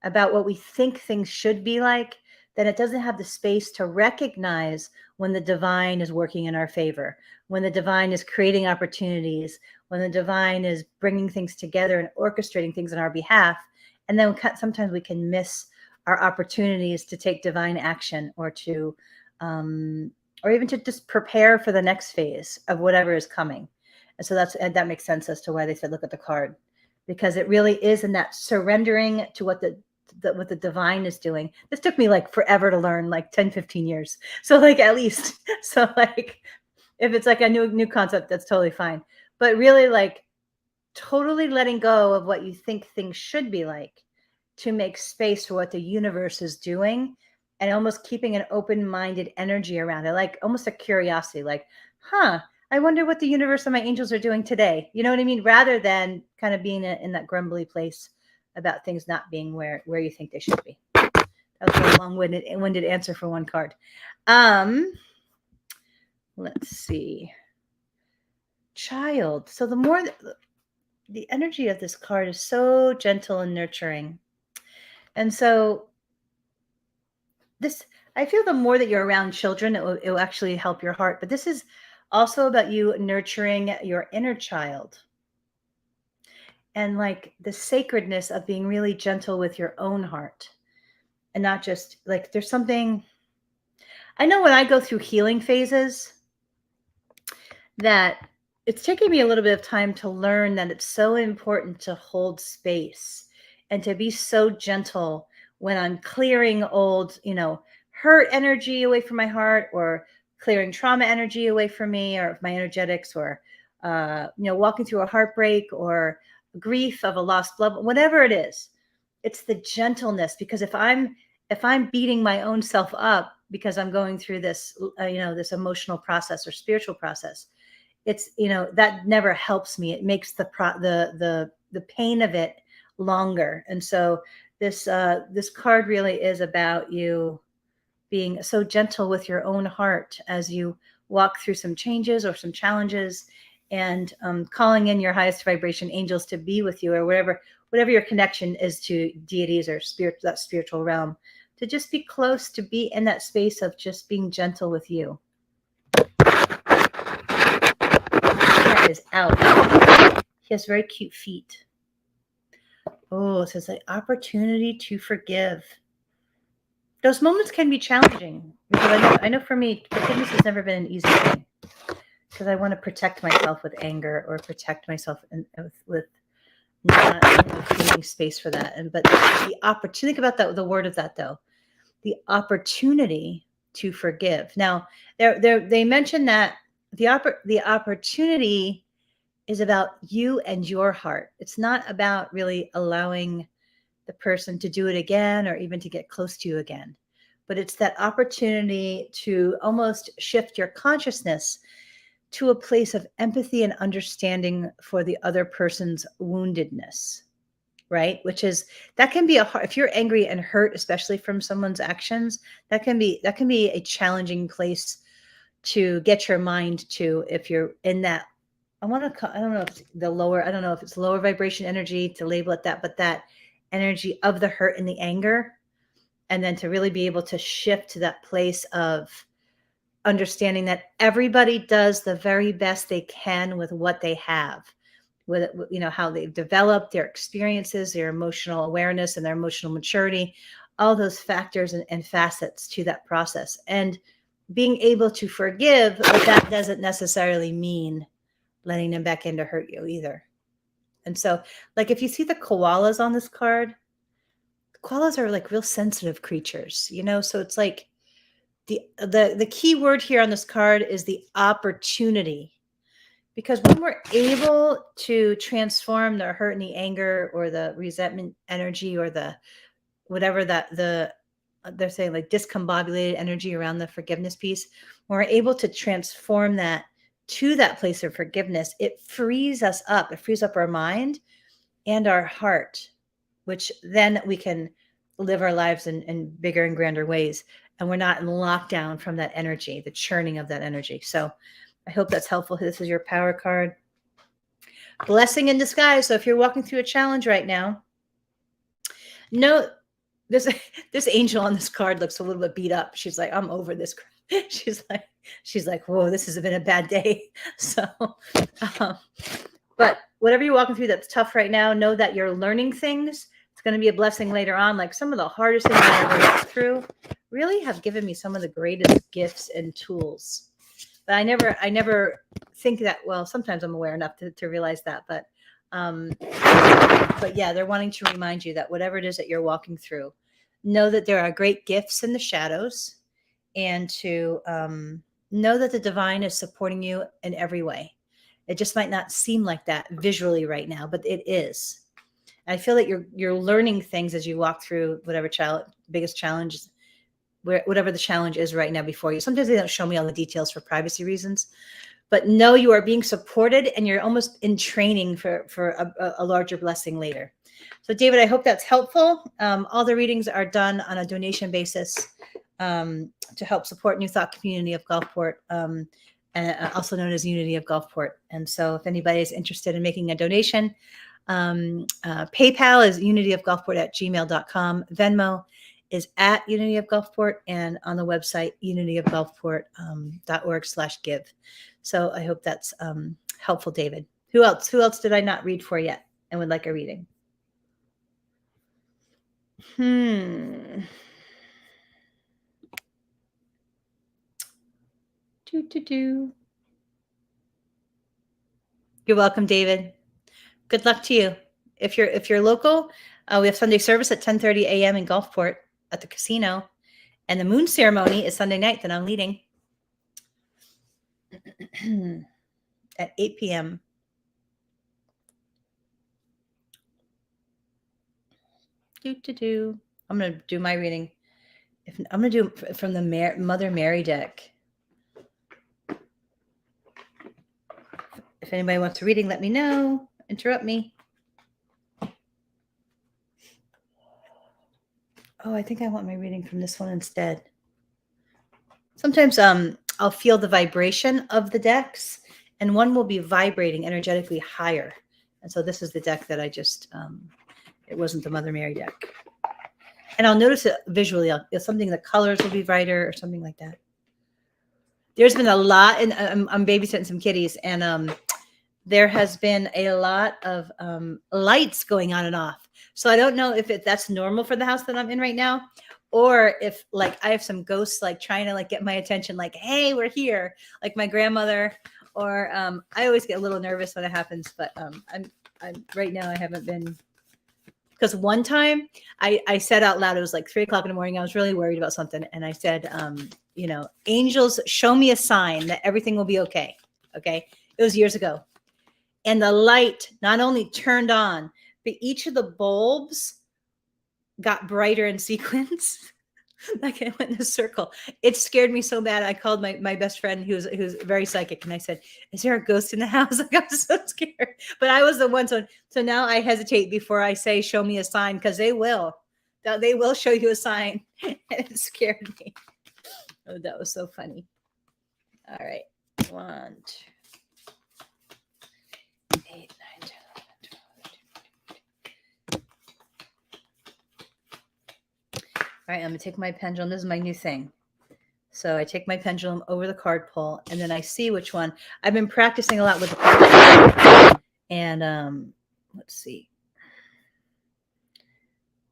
about what we think things should be like, then it doesn't have the space to recognize when the divine is working in our favor, when the divine is creating opportunities, when the divine is bringing things together and orchestrating things on our behalf. And then sometimes we can miss our opportunities to take divine action, or to or even to just prepare for the next phase of whatever is coming. And so that makes sense as to why they said look at the card, because it really is in that surrendering to what the divine is doing. This took me like forever to learn, like 10-15 years. So like at least, so like if it's like a new concept, that's totally fine. But really like totally letting go of what you think things should be like, to make space for what the universe is doing, and almost keeping an open-minded energy around it, like almost a curiosity, like, I wonder what the universe and my angels are doing today. You know what I mean? Rather than kind of being in that grumbly place about things not being where you think they should be. That was a long-winded answer for one card. Let's see. Child. So the energy of this card is so gentle and nurturing. And so I feel the more that you're around children, it will actually help your heart. But this is also about you nurturing your inner child, and like the sacredness of being really gentle with your own heart, and not just like there's something. I know when I go through healing phases that it's taking me a little bit of time to learn that it's so important to hold space and to be so gentle when I'm clearing old, hurt energy away from my heart, or clearing trauma energy away from me, or my energetics, or walking through a heartbreak or grief of a lost loved one, whatever it is. It's the gentleness, because if I'm beating my own self up because I'm going through this this emotional process or spiritual process, it's that never helps me. It makes the pain of it longer. And so this card really is about you being so gentle with your own heart as you walk through some changes or some challenges, and calling in your highest vibration angels to be with you, or whatever your connection is to deities or that spiritual realm, to just be close, to be in that space of just being gentle with you. Is out. He has very cute feet. Oh, it says the opportunity to forgive. Those moments can be challenging, because I know for me, forgiveness has never been an easy thing, because I want to protect myself with anger, or protect myself with not creating space for that. But the opportunity, think about that. The word of that though, the opportunity to forgive. Now, they mentioned that the opportunity is about you and your heart. It's not about really allowing the person to do it again, or even to get close to you again. But it's that opportunity to almost shift your consciousness to a place of empathy and understanding for the other person's woundedness, right? That can be if you're angry and hurt, especially from someone's actions, that can be a challenging place to get your mind to, if you're in that. I don't know if it's lower vibration energy to label it that, but that energy of the hurt and the anger, and then to really be able to shift to that place of understanding that everybody does the very best they can with what they have, with how they've developed their experiences, their emotional awareness, and their emotional maturity, all those factors and facets to that process. And being able to forgive, but that doesn't necessarily mean letting them back in to hurt you either. And so, like, if you see the koalas on this card, koalas are like real sensitive creatures, so it's like the key word here on this card is the opportunity. Because when we're able to transform the hurt and the anger or the resentment energy or the whatever that they're saying, like discombobulated energy around the forgiveness piece, when we're able to transform that to that place of forgiveness, it frees us up. It frees up our mind and our heart, which then we can live our lives in bigger and grander ways. And we're not in lockdown from that energy, the churning of that energy. So I hope that's helpful. This is your power card. Blessing in disguise. So if you're walking through a challenge right now, no, this angel on this card looks a little bit beat up. She's like, I'm over this. She's like, whoa, this has been a bad day. So, but whatever you're walking through that's tough right now, know that you're learning things. It's going to be a blessing later on. Like some of the hardest things I ever walked through really have given me some of the greatest gifts and tools. But I never think that, well, sometimes I'm aware enough to realize that, but yeah, they're wanting to remind you that whatever it is that you're walking through, know that there are great gifts in the shadows, and to know that the divine is supporting you in every way. It just might not seem like that visually right now, but it is. I feel that you're learning things as you walk through whatever biggest challenge, whatever the challenge is right now before you. Sometimes they don't show me all the details for privacy reasons, but know you are being supported and you're almost in training for a larger blessing later. So David, I hope that's helpful. All the readings are done on a donation basis to help support New Thought Community of Gulfport, and also known as Unity of Gulfport. And so if anybody is interested in making a donation, PayPal is unityofgulfport@gmail.com. Venmo is @unityofgulfport, and on the website unityofgulfport.org/give. So I hope that's helpful, David. Who else did I not read for yet and would like a reading? You're welcome, David. Good luck to you. If you're local, we have Sunday service at 10:30 a.m. in Gulfport at the casino, and the moon ceremony is Sunday night that I'm leading at 8 p.m. I'm going to do my reading. I'm going to do from the Mother Mary deck. If anybody wants a reading, let me know. Interrupt me. Oh, I think I want my reading from this one instead. Sometimes I'll feel the vibration of the decks, and one will be vibrating energetically higher. And so this is the deck that I just, it wasn't the Mother Mary deck. And I'll notice it visually. Something, the colors will be brighter or something like that. There's been a lot, and I'm babysitting some kitties, and there has been a lot of lights going on and off. So I don't know if that's normal for the house that I'm in right now, or if like I have some ghosts like trying to like get my attention, like, hey, we're here, like my grandmother, or I always get a little nervous when it happens, but I'm right now I haven't been, because one time I said out loud, it was like 3 o'clock in the morning, I was really worried about something, and I said, angels, show me a sign that everything will be okay. Okay, it was years ago. And the light not only turned on, but each of the bulbs got brighter in sequence. Like it went in a circle. It scared me so bad. I called my best friend who's very psychic, and I said, "Is there a ghost in the house?" Like, I'm so scared. But I was the one. So now I hesitate before I say, "Show me a sign," because they will. They will show you a sign. And it scared me. Oh, that was so funny. All right, 1, 2, 8, 9, 10, 11, 12. All right, I'm gonna take my pendulum. This is my new thing. So I take my pendulum over the card pull, and then I see which one. I've been practicing a lot with the card. And let's see.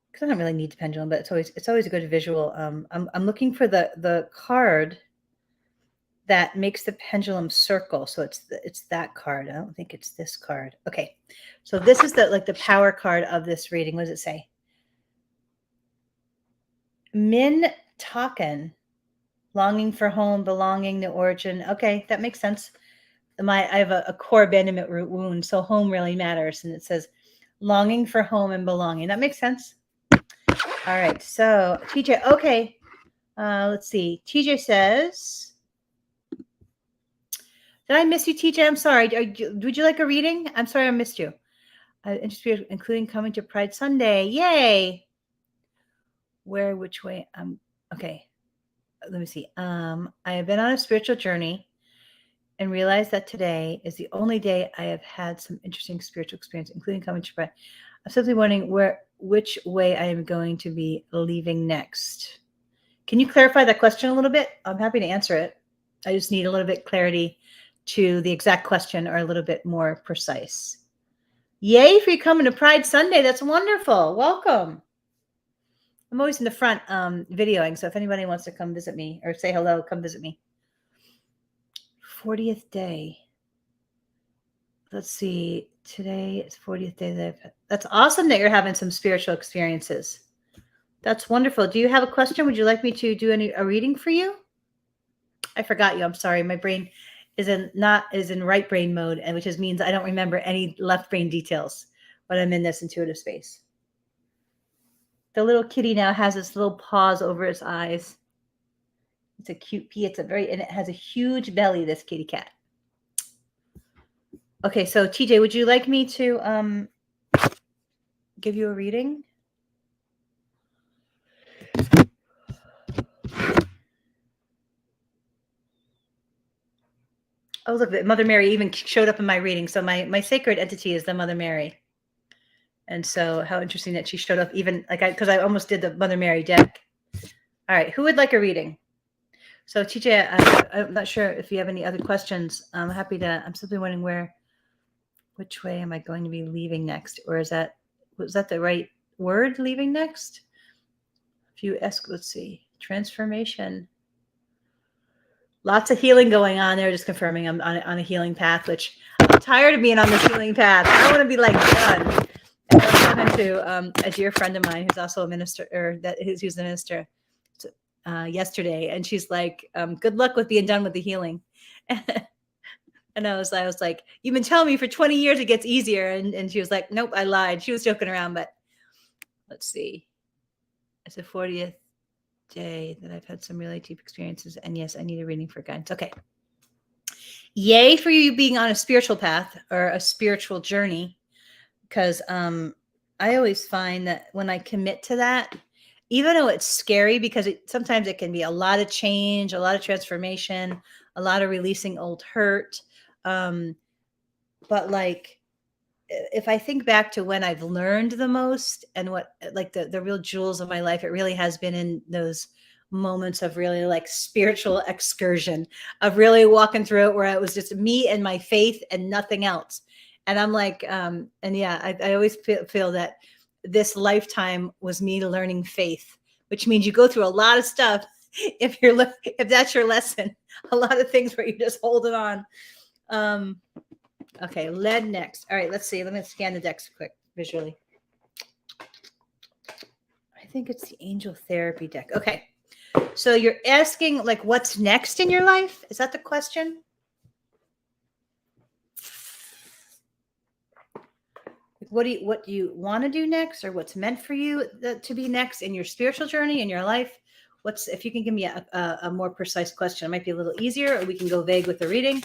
Because I don't really need the pendulum, but it's always a good visual. I'm looking for the card that makes the pendulum circle. So it's that card. I don't think it's this card. Okay. So this is the power card of this reading. What does it say? Min Taken, longing for home, belonging, the origin. Okay, that makes sense. I have a core abandonment root wound, so home really matters. And it says longing for home and belonging. That makes sense. All right. So TJ, okay. Let's see. TJ says, did I miss you, TJ? I'm sorry. Would you like a reading? I'm sorry I missed you. Interested, including coming to Pride Sunday. Yay. Where, which way? Okay. Let me see. I have been on a spiritual journey and realized that today is the only day I have had some interesting spiritual experience, including coming to Pride. I'm simply wondering which way I am going to be leaving next. Can you clarify that question a little bit? I'm happy to answer it. I just need a little bit clarity to the exact question, or a little bit more precise. Yay for you coming to Pride Sunday. That's wonderful. Welcome. I'm always in the front videoing, so if anybody wants to come visit me or say hello, come visit me. 40th day. Let's see. Today is 40th day. That's awesome that you're having some spiritual experiences. That's wonderful. Do you have a question? Would you like me to do a reading for you? I forgot you. I'm sorry. My brain is in right brain mode, and which just means I don't remember any left brain details when I'm in this intuitive space. The little kitty now has its little paws over its eyes. It's a cute pea. And it has a huge belly, this kitty cat. Okay, so TJ, would you like me to give you a reading? Oh, look, Mother Mary even showed up in my reading. So my sacred entity is the Mother Mary. And so how interesting that she showed up, even because I almost did the Mother Mary deck. All right, who would like a reading? So TJ, I'm not sure if you have any other questions. I'm simply wondering which way am I going to be leaving next? Or was that the right word, leaving next? If you ask, let's see, transformation. Lots of healing going on there, just confirming I'm on a healing path, which I'm tired of being on the healing path. I want to be done. And I was talking to a dear friend of mine who's also a minister, who's a minister, yesterday, and she's like, "Good luck with being done with the healing." And I was like, "You've been telling me for 20 years it gets easier," and she was like, "Nope, I lied." She was joking around, but let's see. It's the 40th day that I've had some really deep experiences, and yes, I need a reading for guidance. Okay. Yay for you being on a spiritual path or a spiritual journey, because I always find that when I commit to that, even though it's scary, because sometimes it can be a lot of change, a lot of transformation, a lot of releasing old hurt. But if I think back to when I've learned the most and what the real jewels of my life, it really has been in those moments of really spiritual excursion, of really walking through it where it was just me and my faith and nothing else. And I'm and yeah, I always feel that this lifetime was me learning faith, which means you go through a lot of stuff. If that's your lesson, a lot of things where you're just holding on. Okay, lead next. All right, let's see. Let me scan the decks quick visually. I think it's the Angel Therapy deck. Okay, so you're asking what's next in your life? Is that the question? What do you want to do next, or what's meant for you to be next in your spiritual journey in your life? If you can give me a more precise question, it might be a little easier, or we can go vague with the reading.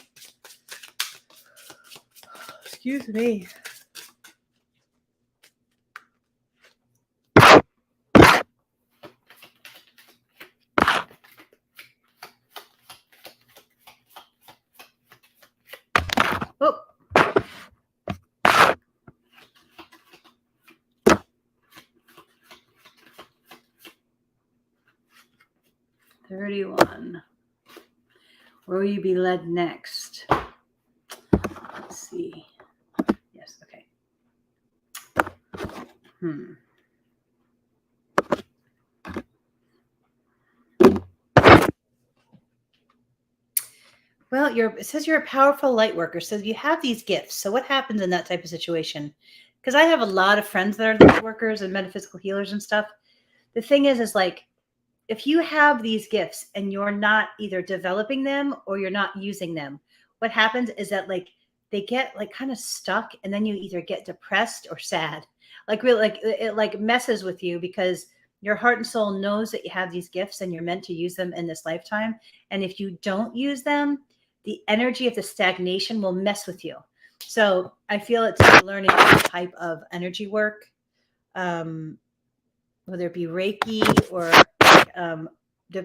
Excuse me. Oh. 31. Where will you be led next? Let's see. Yes, okay. Well, it says you're a powerful light worker. So you have these gifts. So what happens in that type of situation? Because I have a lot of friends that are light workers and metaphysical healers and stuff. The thing is like, if you have these gifts and you're not either developing them or you're not using them, what happens is that like they get like kind of stuck, and then you either get depressed or sad. Like really, like it like messes with you because your heart and soul knows that you have these gifts and you're meant to use them in this lifetime. And if you don't use them, the energy of the stagnation will mess with you. So I feel it's learning any type of energy work, whether it be Reiki or um,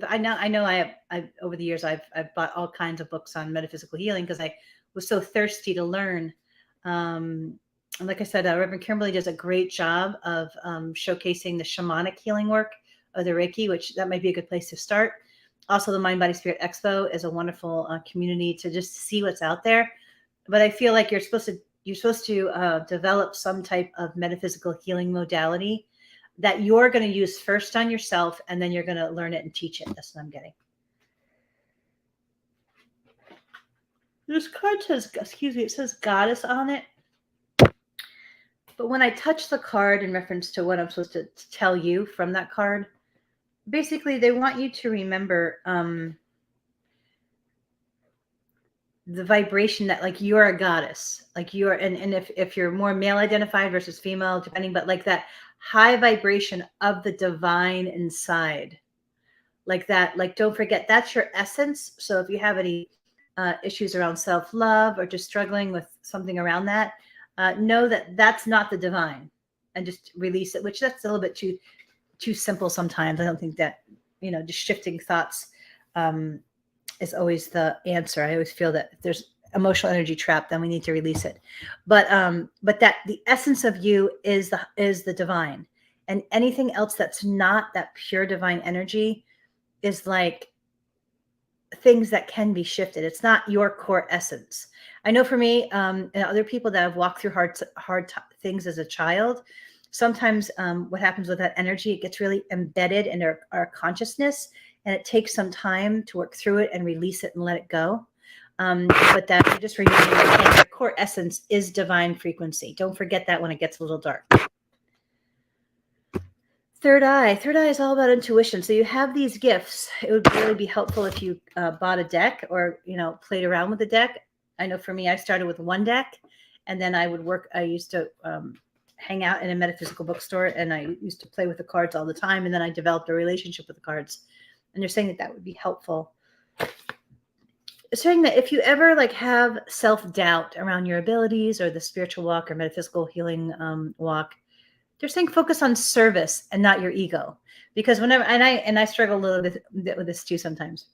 I know I over the years I've bought all kinds of books on metaphysical healing because I was so thirsty to learn. And like I said, Reverend Kimberly does a great job of showcasing the shamanic healing work of the Reiki, which that might be a good place to start. Also, the Mind Body Spirit Expo is a wonderful community to just see what's out there. But I feel like you're supposed to develop some type of metaphysical healing modality that you're going to use first on yourself, and then you're going to learn it and teach it. That's what I'm getting. This card says, excuse me, it says goddess on it. But when I touch the card in reference to what I'm supposed to tell you from that card, basically they want you to remember the vibration that like you're a goddess, like you're, and if you're more male identified versus female, depending, but like that high vibration of the divine inside, like that, like don't forget that's your essence. So if you have any issues around self-love or just struggling with something around that, know that that's not the divine, and just release it, which that's a little bit too simple sometimes. I don't think that, just shifting thoughts is always the answer. I always feel that if there's emotional energy trapped, then we need to release it. But that the essence of you is the divine, and anything else that's not that pure divine energy is like things that can be shifted. It's not your core essence. I know for me, and other people that have walked through hard things as a child, sometimes what happens with that energy, it gets really embedded in our consciousness, and it takes some time to work through it and release it and let it go. But that you just remember your core essence is divine frequency. Don't forget that when it gets a little dark. Third eye is all about intuition. So you have these gifts. It would really be helpful if you bought a deck or, played around with the deck. I know for me, I started with one deck, and then I used to hang out in a metaphysical bookstore, and I used to play with the cards all the time. And then I developed a relationship with the cards, and they're saying that would be helpful. It's saying that if you ever like have self-doubt around your abilities or the spiritual walk or metaphysical healing walk, they're saying focus on service and not your ego. Because whenever, and I struggle a little bit with this too sometimes.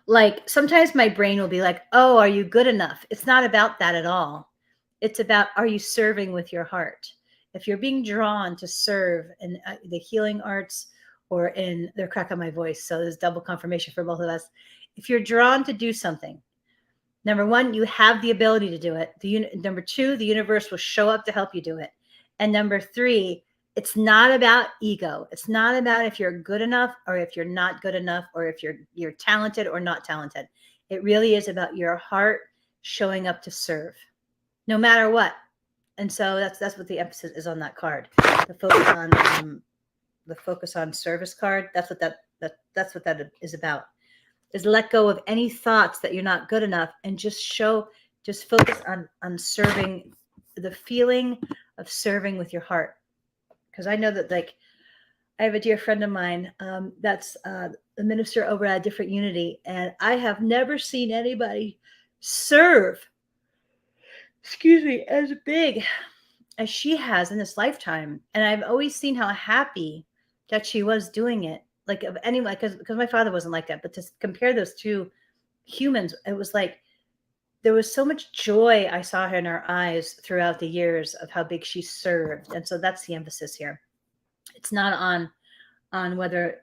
Like sometimes my brain will be like, oh, are you good enough? It's not about that at all. It's about, are you serving with your heart? If you're being drawn to serve in the healing arts or in, they're cracking my voice, so there's double confirmation for both of us. If you're drawn to do something, number one, you have the ability to do it. Number two, the universe will show up to help you do it. And number three, it's not about ego. It's not about if you're good enough or if you're not good enough or if you're talented or not talented. It really is about your heart showing up to serve, no matter what. And so that's what the emphasis is on that card. The focus on service card. That's what that is about. Is let go of any thoughts that you're not good enough and just focus on serving, the feeling of serving with your heart. Because I know that, like, I have a dear friend of mine that's the minister over at Different Unity, and I have never seen anybody serve, as big as she has in this lifetime. And I've always seen how happy that she was doing it. Like of anyone, because my father wasn't like that. But to compare those two humans, it was like there was so much joy I saw her in her eyes throughout the years of how big she served. And so that's the emphasis here. It's not on whether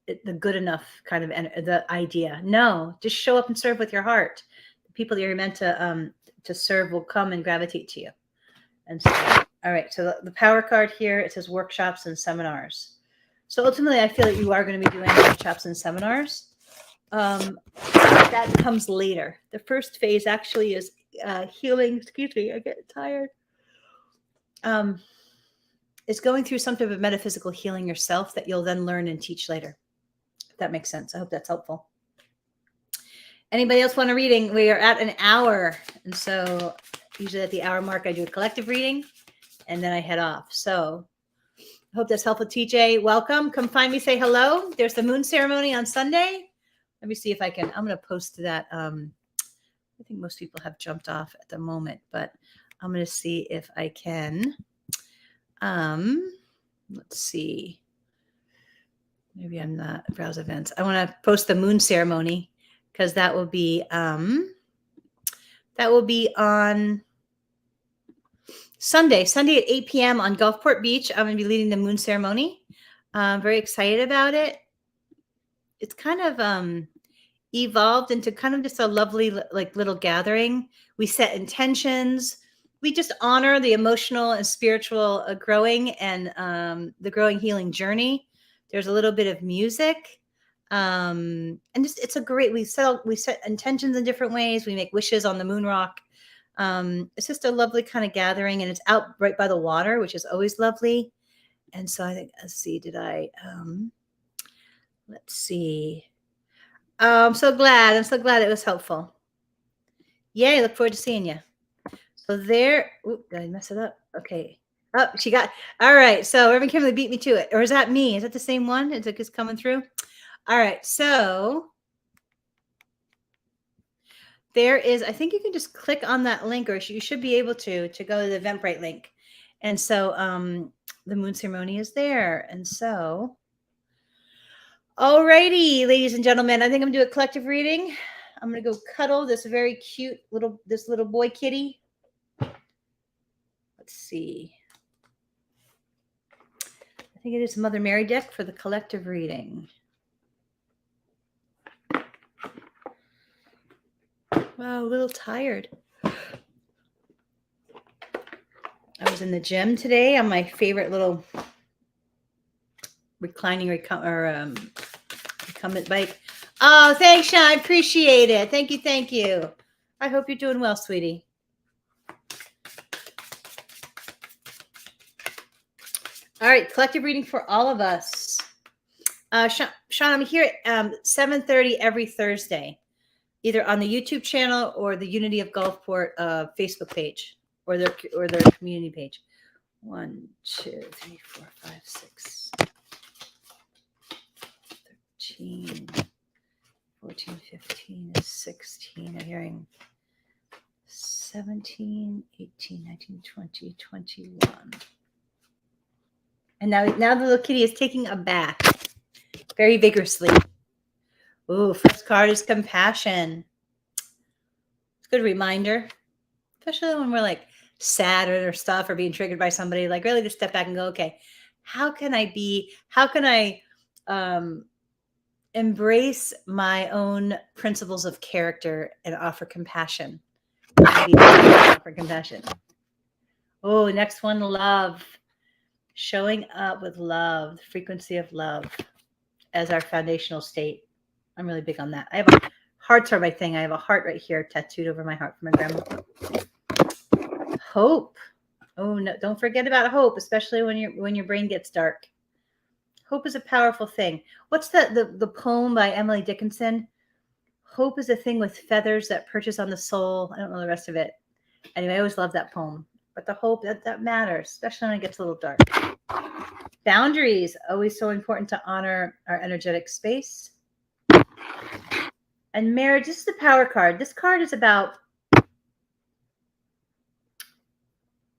the good enough kind of the idea. No, just show up and serve with your heart. The people that you're meant to serve will come and gravitate to you. And so, all right. So the power card here, it says workshops and seminars. So ultimately, I feel that you are going to be doing workshops and seminars. That comes later. The first phase actually is healing. Excuse me, I get tired. It's going through some type of metaphysical healing yourself that you'll then learn and teach later. If that makes sense. I hope that's helpful. Anybody else want a reading? We are at an hour. And so usually at the hour mark, I do a collective reading and then I head off. So I hope that's helpful, TJ. Welcome. Come find me. Say hello. There's the moon ceremony on Sunday. Let me see if I can. I'm going to post that. I think most people have jumped off at the moment, but I'm going to see if I can. Let's see. Maybe I'm not browse events. I want to post the moon ceremony because that will be on Sunday at 8 p.m. on Gulfport Beach. I'm going to be leading the moon ceremony. I'm very excited about it. It's kind of evolved into kind of just a lovely like little gathering. We set intentions. We just honor the emotional and spiritual growing and the growing healing journey. There's a little bit of music. And just it's a great we set intentions in different ways. We make wishes on the moon rock. It's just a lovely kind of gathering, and it's out right by the water, which is always lovely. And so I think, let's see, let's see. I'm so glad it was helpful. Yay, look forward to seeing you. So there, did I mess it up? Okay. Oh, she got, all right. So Reverend Kimberly beat me to it. Or is that me? Is that the same one? Is it just coming through? All right. So there is, I think you can just click on that link, or you should be able to go to the Eventbrite link. And so the moon ceremony is there. And so, alrighty, ladies and gentlemen, I think I'm gonna do a collective reading. I'm gonna go cuddle this very cute little boy kitty. Let's see. I think it is Mother Mary deck for the collective reading. Wow, a little tired. I was in the gym today on my favorite little recumbent bike. Oh, thanks, Sean. I appreciate it. Thank you. I hope you're doing well, sweetie. All right, collective reading for all of us. Sean, I'm here at 7:30 every Thursday, either on the YouTube channel or the Unity of Gulfport Facebook page or their community page. 1, 2, 3, 4, 5, 6, 13, 14, 15, 16. I'm hearing 17, 18, 19, 20, 21. And now the little kitty is taking a bath very vigorously. Ooh, first card is compassion. It's a good reminder, especially when we're like sad or stuff or being triggered by somebody, like really just step back and go, okay, how can I embrace my own principles of character and offer compassion? Offer compassion. Oh, next one, love. Showing up with love, the frequency of love as our foundational state. I'm really big on that. I have hearts are my thing. I have a heart right here tattooed over my heart from my grandma. Hope. Oh no, don't forget about hope, especially when your brain gets dark. Hope is a powerful thing. What's the poem by Emily Dickinson? Hope is a thing with feathers that perches on the soul. I don't know the rest of it. Anyway, I always love that poem. But the hope that matters, especially when it gets a little dark. Boundaries, always so important to honor our energetic space. And marriage, this is the power card. This card is about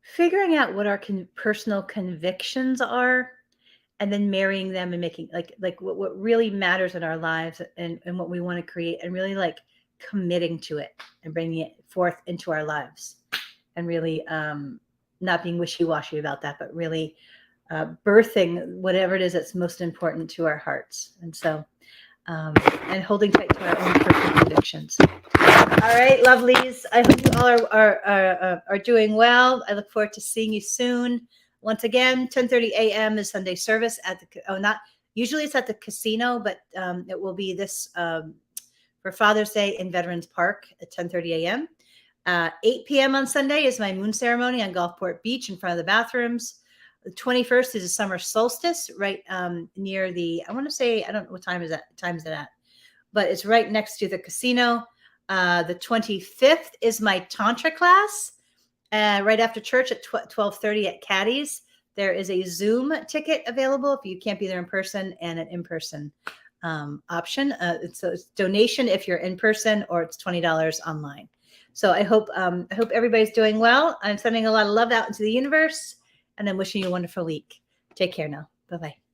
figuring out what our personal convictions are, and then marrying them and making like what really matters in our lives and what we want to create, and really like committing to it and bringing it forth into our lives. And really not being wishy-washy about that, but really birthing whatever it is that's most important to our hearts. And so, and holding tight to our own personal convictions. All right, lovelies. I hope you all are doing well. I look forward to seeing you soon. Once again, 10:30 a.m. is Sunday service at the not usually it's at the casino, but it will be this for Father's Day in Veterans Park at 10:30 a.m. 8 p.m. on Sunday is my moon ceremony on Gulfport Beach in front of the bathrooms. The 21st is a summer solstice right near the, I want to say, I don't know what time is it at, but it's right next to the casino. The 25th is my Tantra class right after church at 12:30 at Caddy's. There is a Zoom ticket available if you can't be there in person, and an in-person option. It's donation if you're in person, or it's $20 online. So I hope everybody's doing well. I'm sending a lot of love out into the universe, and I'm wishing you a wonderful week. Take care now. Bye-bye.